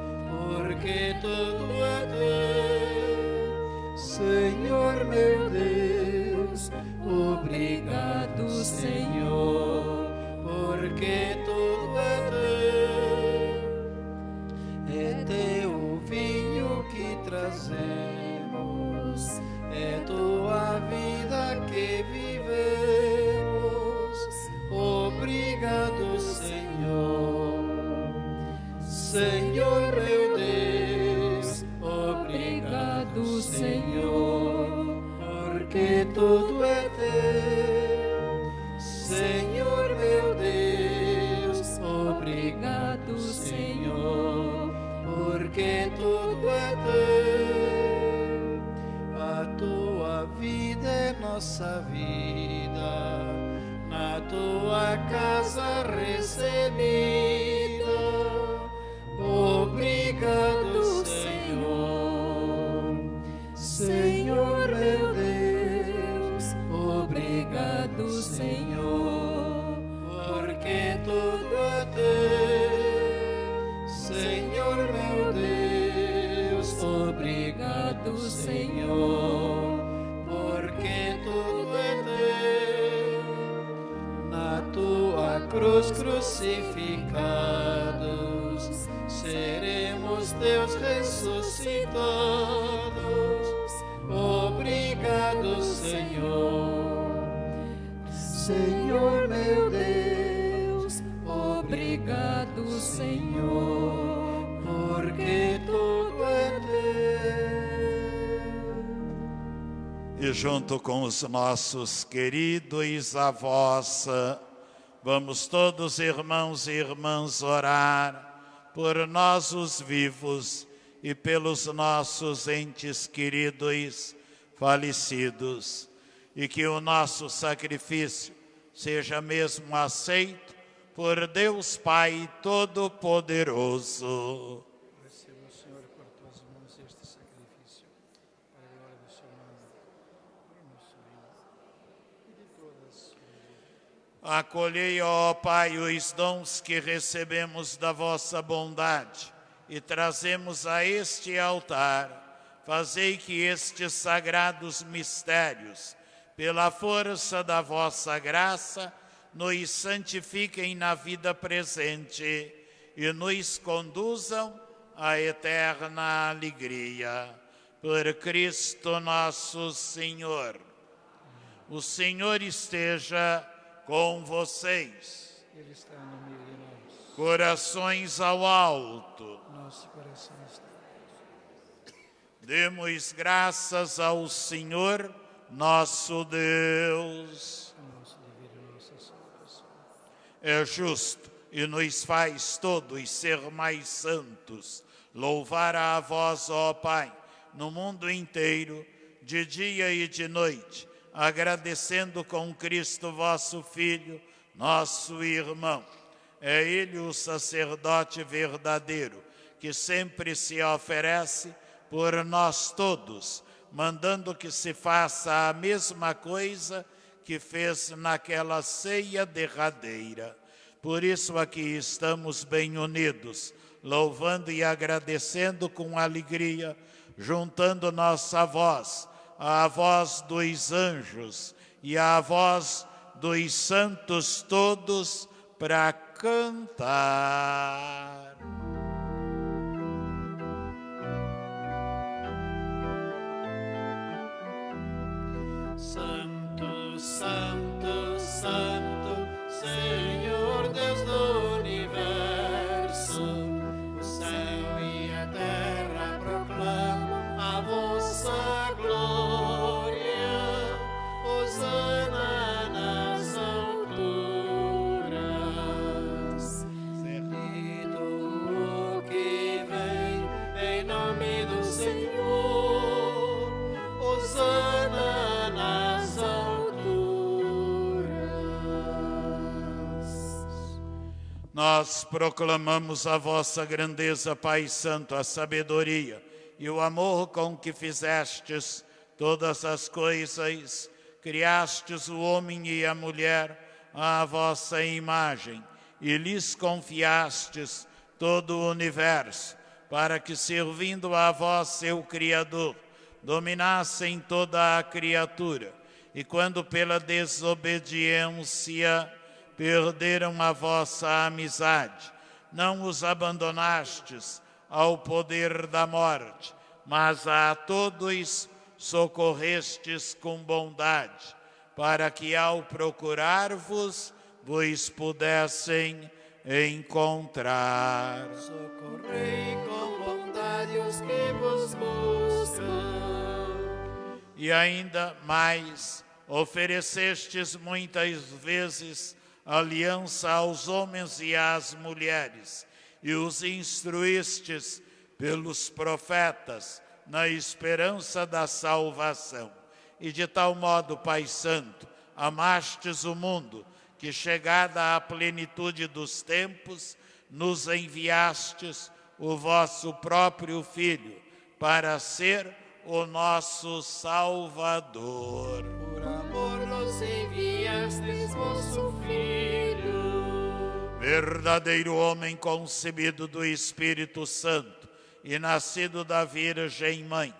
porque tudo é teu. Senhor meu Deus, obrigado, Senhor, porque tudo é teu. É teu o vinho que trazemos, é tua vida que vivemos. Obrigado, Senhor. Senhor meu Deus, obrigado, Senhor, porque tudo é teu. Senhor meu Deus, obrigado, Senhor, porque tudo é teu. A tua vida é nossa vida, na tua casa recebida. Obrigado, Senhor. Senhor meu Deus, obrigado, Senhor, porque tudo é cruz crucificados, seremos Deus ressuscitados. Obrigado, Senhor. Senhor meu Deus, obrigado, Senhor, porque tudo é teu. E junto com os nossos queridos avós, vamos todos, irmãos e irmãs, orar por nós os vivos e pelos nossos entes queridos falecidos, e que o nosso sacrifício seja mesmo aceito por Deus Pai Todo-Poderoso. Receba o Senhor por tuas mãos este sacrifício, para a glória do seu nome, para o nosso bem e de toda a sua igreja. Acolhei, ó Pai, os dons que recebemos da vossa bondade e trazemos a este altar. Fazei que estes sagrados mistérios, pela força da vossa graça, nos santifiquem na vida presente e nos conduzam à eterna alegria. Por Cristo nosso Senhor. O Senhor esteja com vocês. Ele está no meio de nós. Corações ao alto. Nosso coração está. Demos graças ao Senhor, nosso Deus. Nosso dever e nossa salvação. É justo e nos faz todos ser mais santos. Louvar a vós, ó Pai, no mundo inteiro, de dia e de noite, agradecendo com Cristo vosso Filho, nosso irmão. É Ele o sacerdote verdadeiro, que sempre se oferece por nós todos, mandando que se faça a mesma coisa que fez naquela ceia derradeira. Por isso aqui estamos bem unidos, louvando e agradecendo com alegria, juntando nossa voz à voz dos anjos e à voz dos santos todos para cantar. Santo, Santo, Santo, Senhor Deus do universo, o céu e a terra proclamam a vossa glória. Hosana nas alturas. Bendito o que vem em nome do Senhor. Hosana nas alturas. Nós proclamamos a vossa grandeza, Pai Santo, a sabedoria e o amor com que fizestes todas as coisas, criastes o homem e a mulher à vossa imagem e lhes confiastes todo o universo, para que, servindo a vós, seu Criador, dominassem toda a criatura. E quando pela desobediência perderam a vossa amizade, não os abandonastes ao poder da morte, mas a todos socorrestes com bondade, para que ao procurar-vos, vos pudessem encontrar. Socorrei com bondade os que vos buscam. E ainda mais, oferecestes muitas vezes aliança aos homens e às mulheres, e os instruístes pelos profetas na esperança da salvação. E de tal modo, Pai Santo, amastes o mundo, que chegada à plenitude dos tempos, nos enviastes o vosso próprio Filho, para ser o nosso Salvador. Por amor nos enviastes vosso Filho. Verdadeiro homem concebido do Espírito Santo e nascido da Virgem Mãe,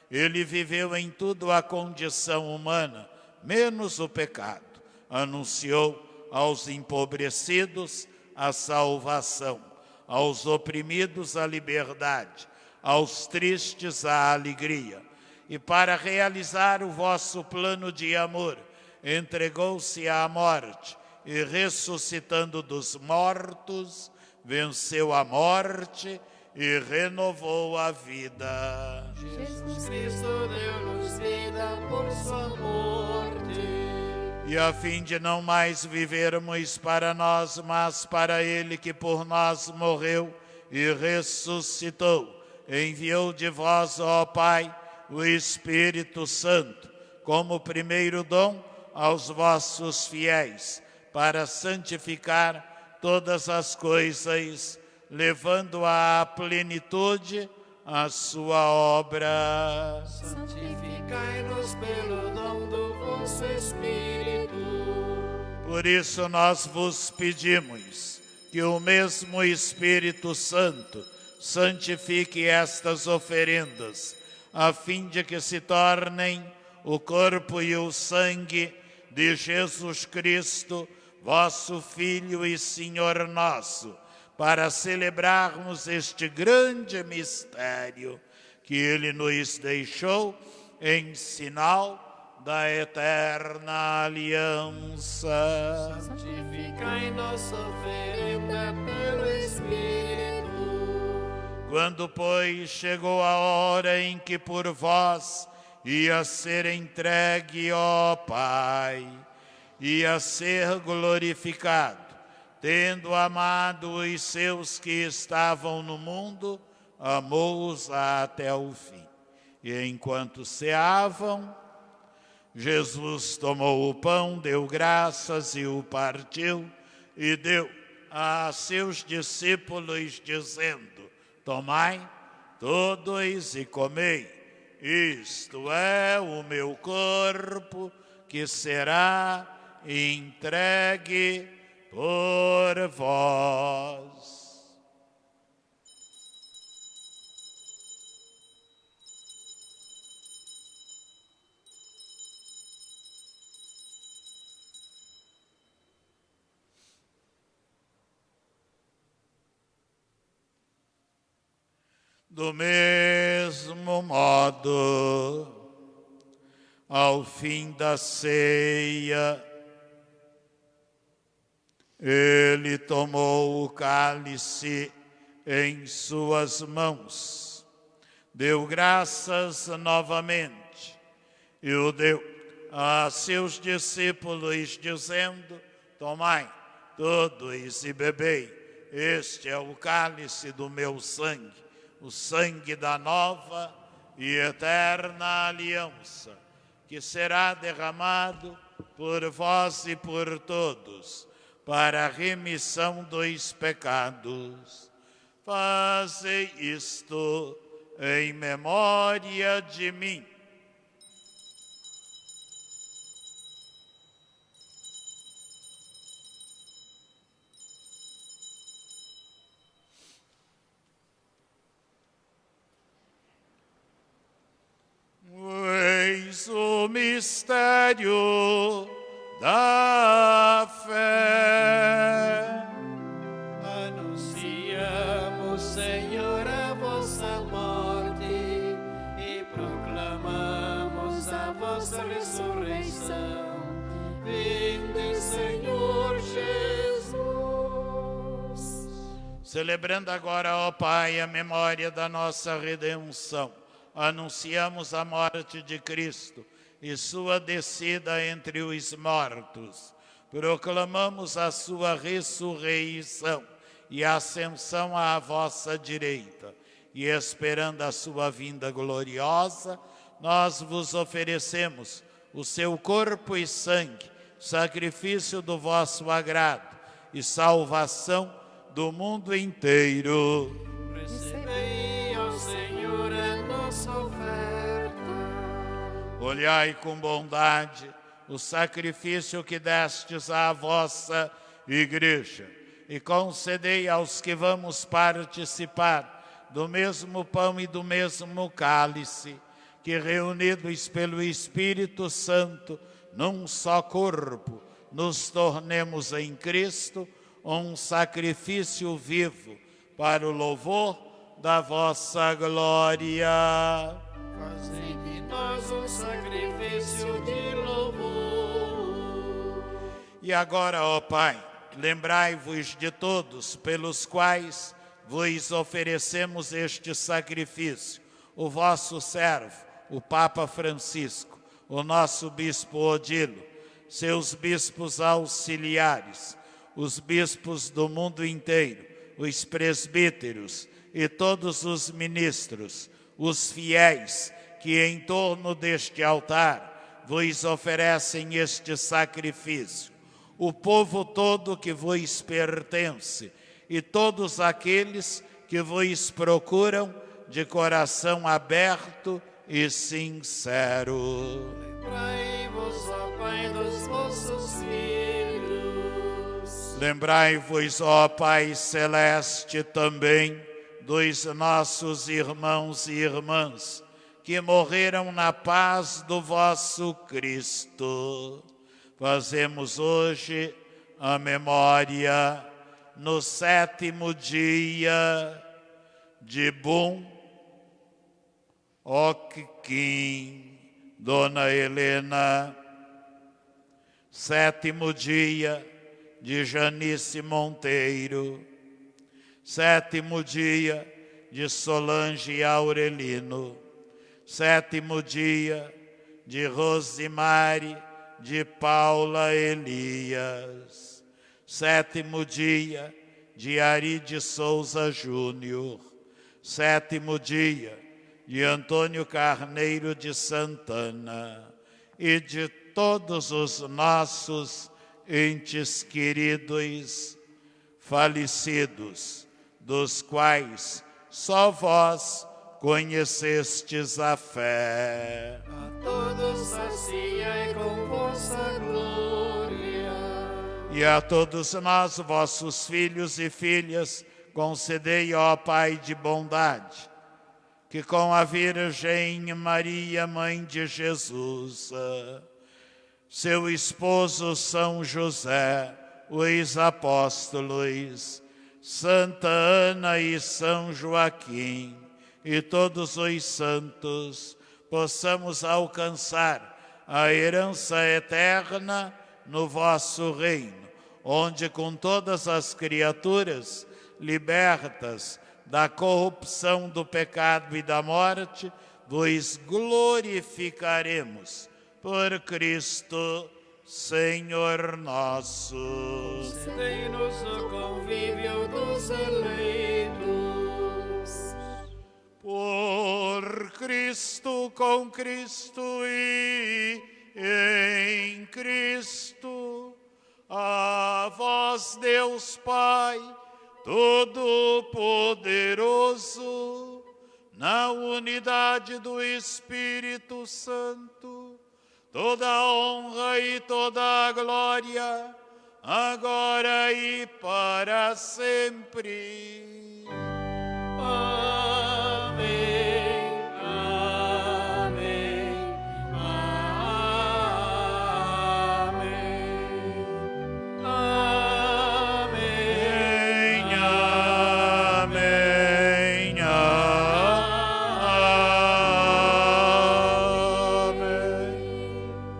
ele viveu em tudo a condição humana, menos o pecado. Anunciou aos empobrecidos a salvação, aos oprimidos a liberdade, aos tristes a alegria. E para realizar o vosso plano de amor, entregou-se à morte e, ressuscitando dos mortos, venceu a morte e renovou a vida. Jesus Cristo deu-nos vida por sua morte. E a fim de não mais vivermos para nós, mas para Ele que por nós morreu e ressuscitou, enviou de vós, ó Pai, o Espírito Santo, como primeiro dom aos vossos fiéis, para santificar todas as coisas, levando à plenitude a sua obra. Santificai-nos pelo dom do vosso Espírito. Por isso nós vos pedimos que o mesmo Espírito Santo santifique estas oferendas, a fim de que se tornem o corpo e o sangue de Jesus Cristo, vosso Filho e Senhor nosso, para celebrarmos este grande mistério que Ele nos deixou em sinal da eterna aliança. Santificai nossa oferenda pelo Espírito. Quando, pois, chegou a hora em que por vós ia ser entregue, ó Pai, ia ser glorificado, tendo amado os seus que estavam no mundo, amou-os até o fim. E enquanto ceavam, Jesus tomou o pão, deu graças e o partiu, e deu a seus discípulos, dizendo: tomai todos e comei, isto é o meu corpo, que será entregue por vós. Do mesmo modo, ao fim da ceia, Ele tomou o cálice em suas mãos, deu graças novamente e o deu a seus discípulos, dizendo: tomai todos e bebei, este é o cálice do meu sangue, o sangue da nova e eterna aliança, que será derramado por vós e por todos, para a remissão dos pecados. Fazei isto em memória de mim. Eis o mistério da fé. Anunciamos, Senhor, a vossa morte e proclamamos a vossa ressurreição. Vinde, Senhor Jesus. Celebrando agora, ó Pai, a memória da nossa redenção, anunciamos a morte de Cristo e sua descida entre os mortos. Proclamamos a sua ressurreição e ascensão à vossa direita. E esperando a sua vinda gloriosa, nós vos oferecemos o seu corpo e sangue, sacrifício do vosso agrado e salvação do mundo inteiro. Recebei, ó Senhor, a nossa oferta. Olhai com bondade o sacrifício que destes à vossa Igreja e concedei aos que vamos participar do mesmo pão e do mesmo cálice, que reunidos pelo Espírito Santo num só corpo, nos tornemos em Cristo um sacrifício vivo para o louvor da vossa glória. Fazei de nós um sacrifício de louvor. E agora, ó Pai, lembrai-vos de todos pelos quais vos oferecemos este sacrifício, o vosso servo, o Papa Francisco, o nosso Bispo Odilo, seus bispos auxiliares, os bispos do mundo inteiro, os presbíteros e todos os ministros, os fiéis que em torno deste altar vos oferecem este sacrifício, o povo todo que vos pertence e todos aqueles que vos procuram de coração aberto e sincero. Lembrai-vos, ó Pai, dos vossos filhos. Lembrai-vos, ó Pai Celeste, também dos nossos irmãos e irmãs que morreram na paz do vosso Cristo. Fazemos hoje a memória no 7º dia de Bum Okkim, Dona Helena, 7º dia de Janice Monteiro, 7º dia de Solange Aurelino, 7º dia de Rosimari de Paula Elias, 7º dia de Ari de Souza Júnior, 7º dia de Antônio Carneiro de Santana e de todos os nossos entes queridos falecidos, dos quais só vós conhecestes a fé. A todos saciai com vossa glória. E a todos nós, vossos filhos e filhas, concedei, ó Pai de bondade, que com a Virgem Maria, Mãe de Jesus, seu esposo São José, os apóstolos, Santa Ana e São Joaquim, e todos os santos, possamos alcançar a herança eterna no vosso reino, onde com todas as criaturas, libertas da corrupção do pecado e da morte, vos glorificaremos por Cristo, Senhor nosso. Concedei-nos o convívio dos eleitos. Por Cristo, com Cristo e em Cristo, a vós, Deus Pai Todo-Poderoso, na unidade do Espírito Santo, toda a honra e toda a glória, agora e para sempre. Amém, amém, amém, amém, Amém, amém.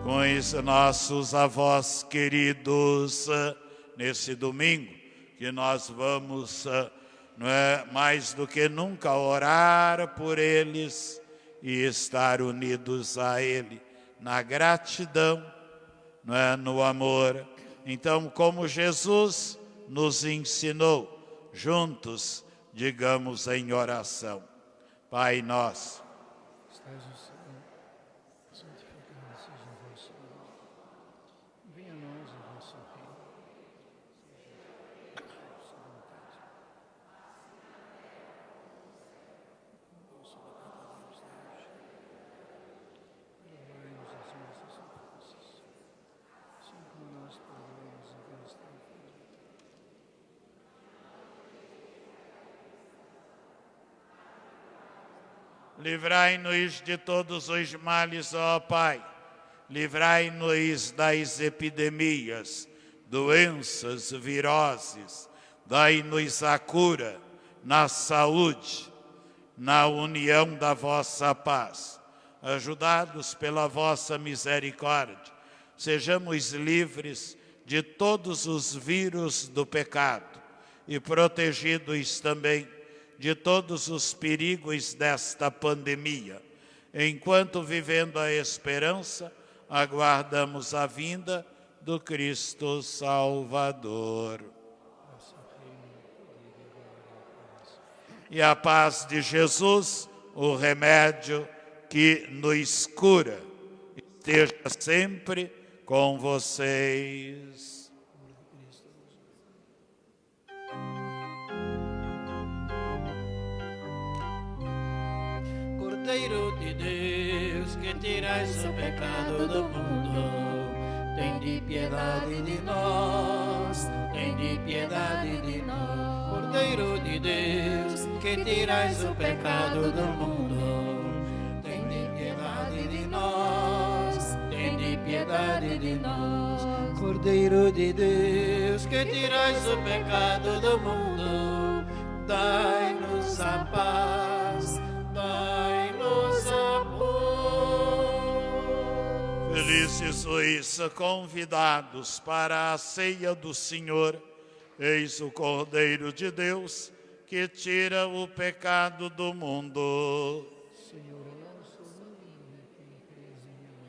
Com isso, nossos avós queridos, nesse domingo, que nós vamos, não é mais do que nunca, orar por eles e estar unidos a Ele, na gratidão, não é, no amor. Então, como Jesus nos ensinou, juntos, digamos em oração: Pai nosso, Estás no céu, santificado seja o vosso nome. Venha a nós o vosso reino. Seja a vossa vontade. Nosso pecadores hoje. Perdoai-nos as nossas ofensas, assim como nós perdoamos a quem está ofendido. livrai-nos de todos os males, ó Pai. livrai-nos das epidemias, doenças, viroses, dai-nos a cura, na saúde, na união da vossa paz. Ajudados pela vossa misericórdia, sejamos livres de todos os vírus do pecado e protegidos também de todos os perigos desta pandemia, enquanto, vivendo a esperança, aguardamos a vinda do Cristo Salvador. E a paz de Jesus, o remédio que nos cura, esteja sempre com vocês. Cordeiro de Deus, que tirais o pecado do mundo, tende piedade de nós, tende piedade de nós. Cordeiro de Deus, que tirais o pecado do mundo, tende piedade de nós, tende piedade de nós. Cordeiro de Deus, que tirais o pecado do mundo, dai-nos a paz, dai-nos a paz. Felizes sois convidados para a ceia do Senhor. Eis o Cordeiro de Deus, que tira o pecado do mundo. Senhor, eu não sou digno de quem crês em mim.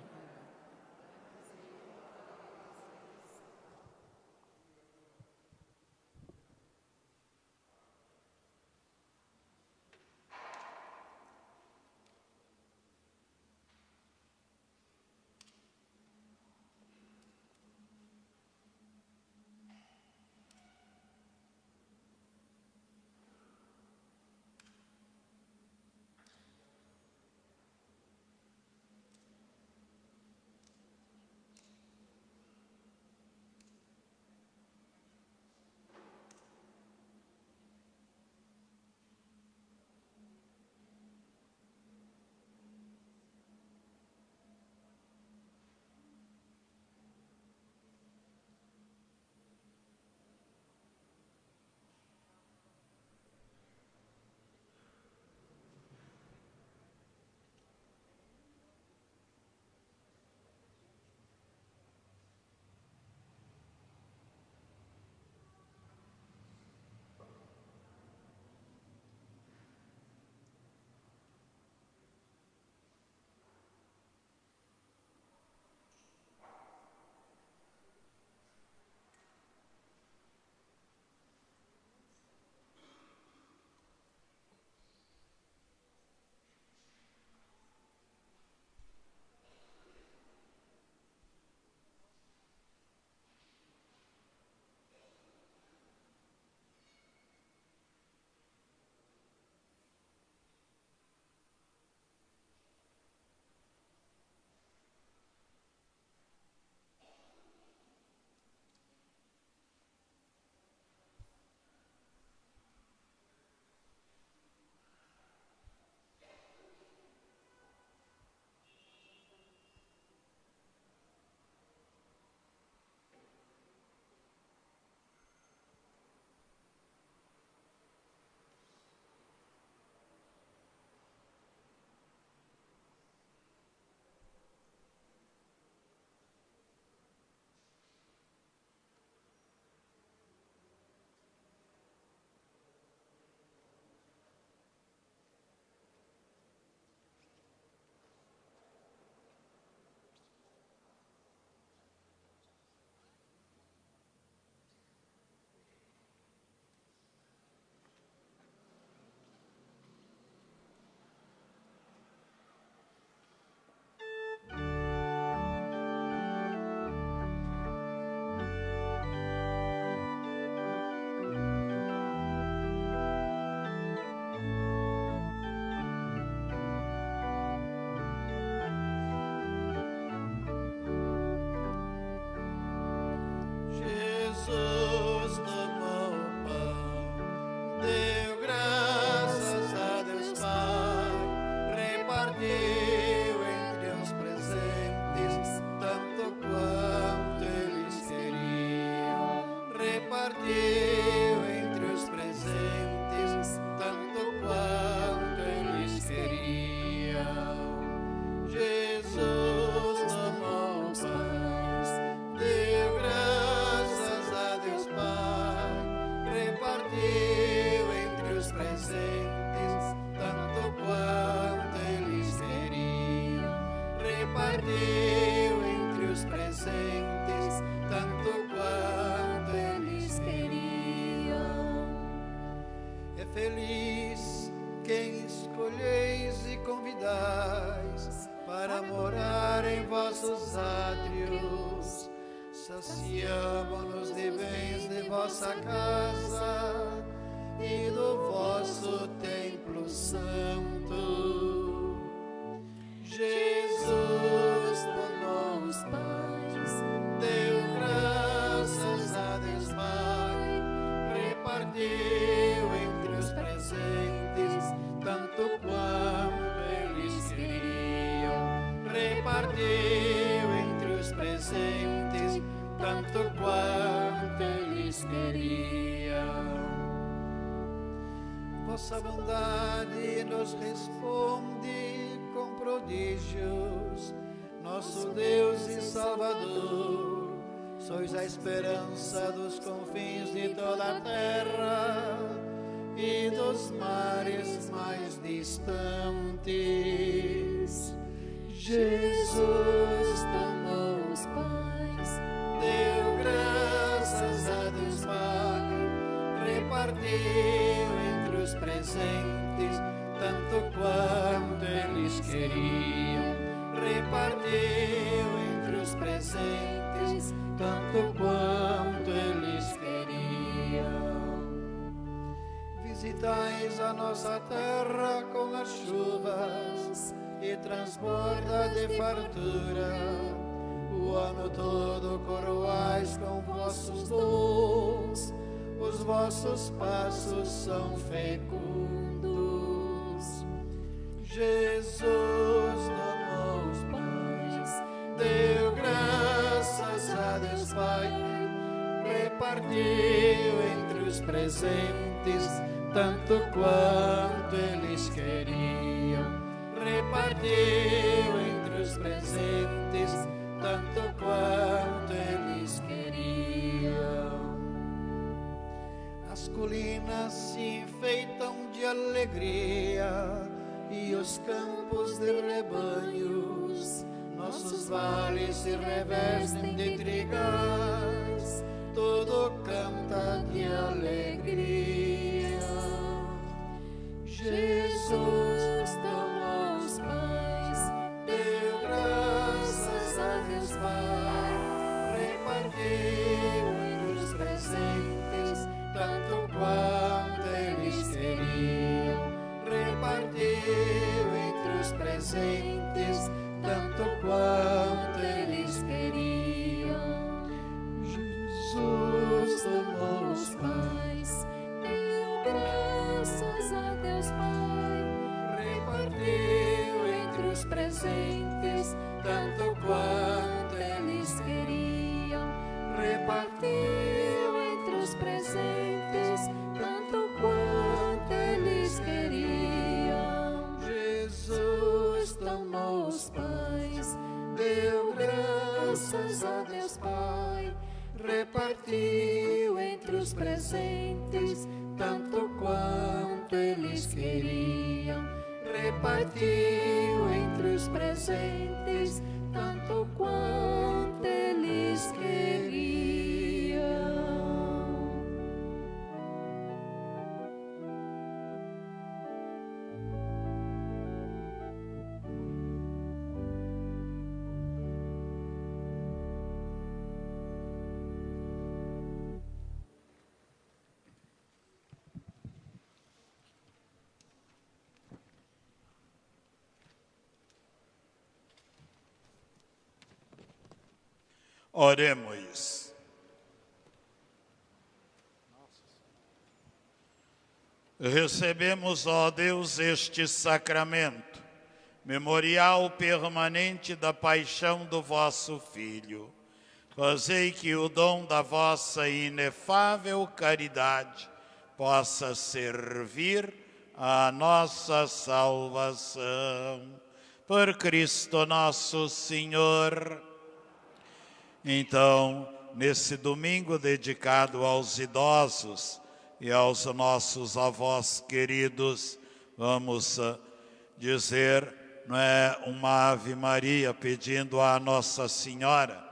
repartiu entre os presentes tanto quanto eles queriam. Jesus tomou os pães, deu graças a Deus Pai, repartiu entre os presentes tanto quanto eles queriam. Repartiu entre os presentes tanto quanto eles queriam. É feliz quem escolheis e convidais para morar em vossos átrios. Saciamo-nos de bens de vossa casa e do vosso templo santo. Jesus tomou os pães, deu graças a Deus Pai, repartiu entre os presentes tanto quanto eles queriam. Repartiu entre os presentes tanto quanto eles queriam. Vossa bondade nos responde com prodígios, nosso Deus e Salvador. Sois a esperança dos confins de toda a terra e dos mares mais distantes. Jesus tomou os pães, deu graças a Deus Pai, repartiu entre os presentes tanto quanto eles queriam. Repartiu entre os presentes tanto quanto eles queriam. Visitais a nossa terra com as chuvas e transborda de fartura. O ano todo coroais com vossos dons, os vossos passos são fecundos. Jesus tomou os pães, deu graças a Deus Pai, repartiu entre os presentes tanto quanto eles queriam. Repartiu entre os presentes tanto quanto eles queriam. As colinas se enfeitam de alegria e os campos de rebanhos, nossos vales se revestem de trigais, tudo canta de alegria. Jesus tomou os pães, deu graças a Deus Pai, repartiu entre os presentes tanto quanto eles queriam. Repartiu entre os presentes tanto quanto eles queriam. Jesus tomou os pães, deu graças a Deus Pai, repartiu entre os presentes tanto quanto eles queriam. Repartiu entre os presentes tanto quanto eles queriam. Jesus tomou os pães, deu graças a Deus Pai, repartiu entre os presentes tanto quanto eles queriam. Repartiu entre os presentes tanto quanto eles queriam. Oremos. Recebemos, ó Deus, este sacramento, memorial permanente da paixão do vosso Filho. Fazei que o dom da vossa inefável caridade possa servir à nossa salvação. Por Cristo nosso Senhor. Então, nesse domingo dedicado aos idosos e aos nossos avós queridos, vamos dizer, não é, uma Ave Maria pedindo à Nossa Senhora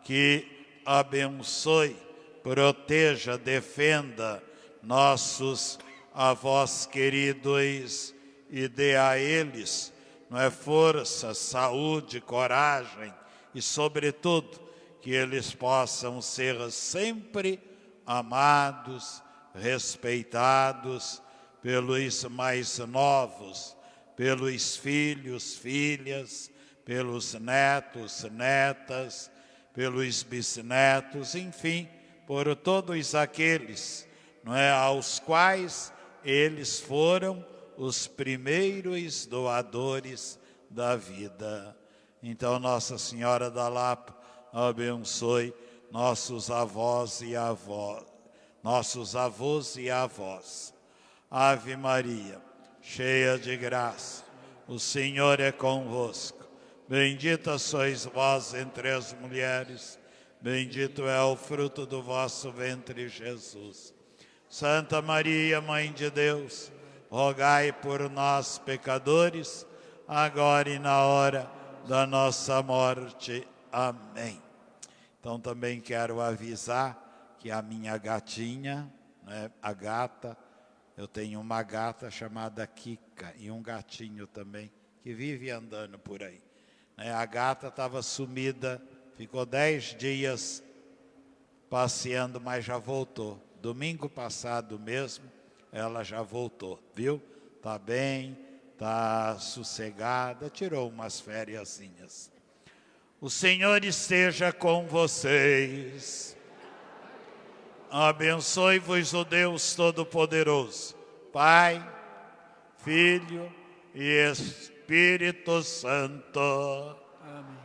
que abençoe, proteja, defenda nossos avós queridos e dê a eles, não é, força, saúde, coragem e, sobretudo, que eles possam ser sempre amados, respeitados pelos mais novos, pelos filhos, filhas, pelos netos, netas, pelos bisnetos, enfim, por todos aqueles, não é, aos quais eles foram os primeiros doadores da vida. Então, Nossa Senhora da Lapa abençoe nossos avós e avós, nossos avós e avós. Ave Maria, cheia de graça, o Senhor é convosco. Bendita sois vós entre as mulheres, bendito é o fruto do vosso ventre, Jesus. Santa Maria, Mãe de Deus, rogai por nós, pecadores, agora e na hora da nossa morte. Amém. Então também quero avisar que a minha gatinha, né, a gata, eu tenho uma gata chamada Kika e um gatinho também, que vive andando por aí. A gata estava sumida, ficou 10 dias passeando, mas já voltou. Domingo passado mesmo, ela já voltou, viu? Está bem, está sossegada, tirou umas fériasinhas. O Senhor esteja com vocês. Abençoe-vos o Deus Todo-Poderoso, Pai, Filho e Espírito Santo. Amém.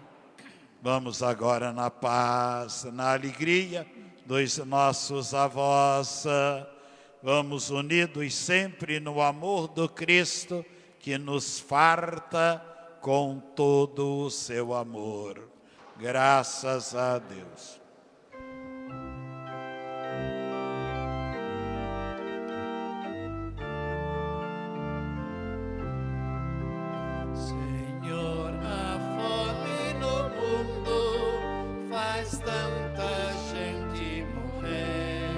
Vamos agora na paz, na alegria dos nossos avós. Vamos unidos sempre no amor do Cristo, que nos farta com todo o seu amor. Graças a Deus. Senhor, a fome no mundo faz tanta gente morrer.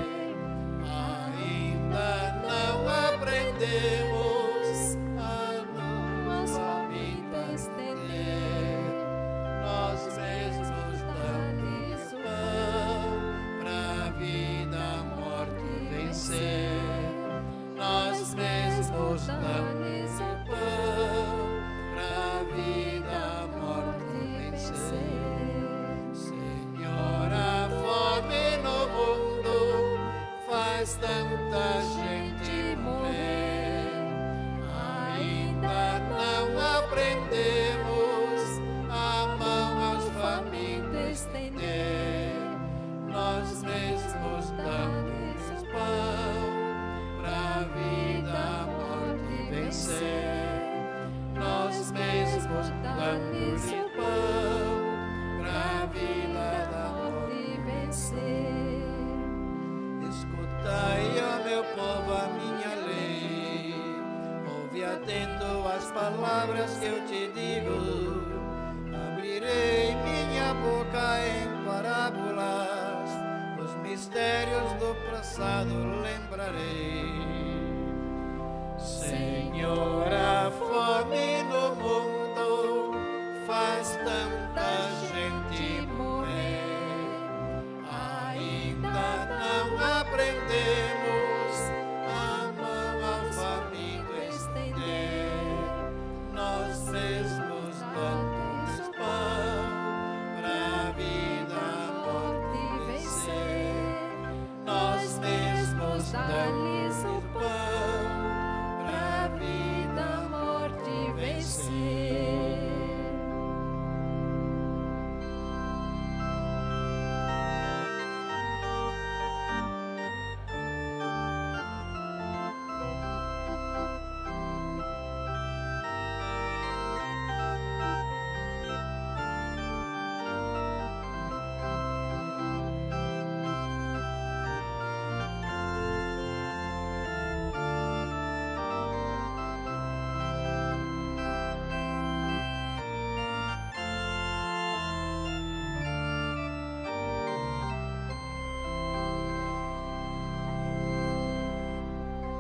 Ainda não aprendemos a nossa vida estender. Nós mesmos damos pão pra vida, a morte vencer. Nós mesmos damos pão pra vida, a morte vencer. Senhor, a fome no mundo faz tanta gente morrer. Ainda não aprendemos a mão aos famintos estender. Nós mesmos damos pão pra vida, a morte vencer. Nós mesmos damos pão pra vida, da morte vencer. Escutai, ó meu povo, a minha lei. Ouve atento as palavras que eu te digo. Abrirei minha boca em parábolas, os mistérios do passado lembrarei. Senhor, a fome no mundo faz tanta gente morrer. Ainda não aprendemos a mão ao faminto estender. Nós mesmos damos pão pra vida, a morte vencer. Nós mesmos damos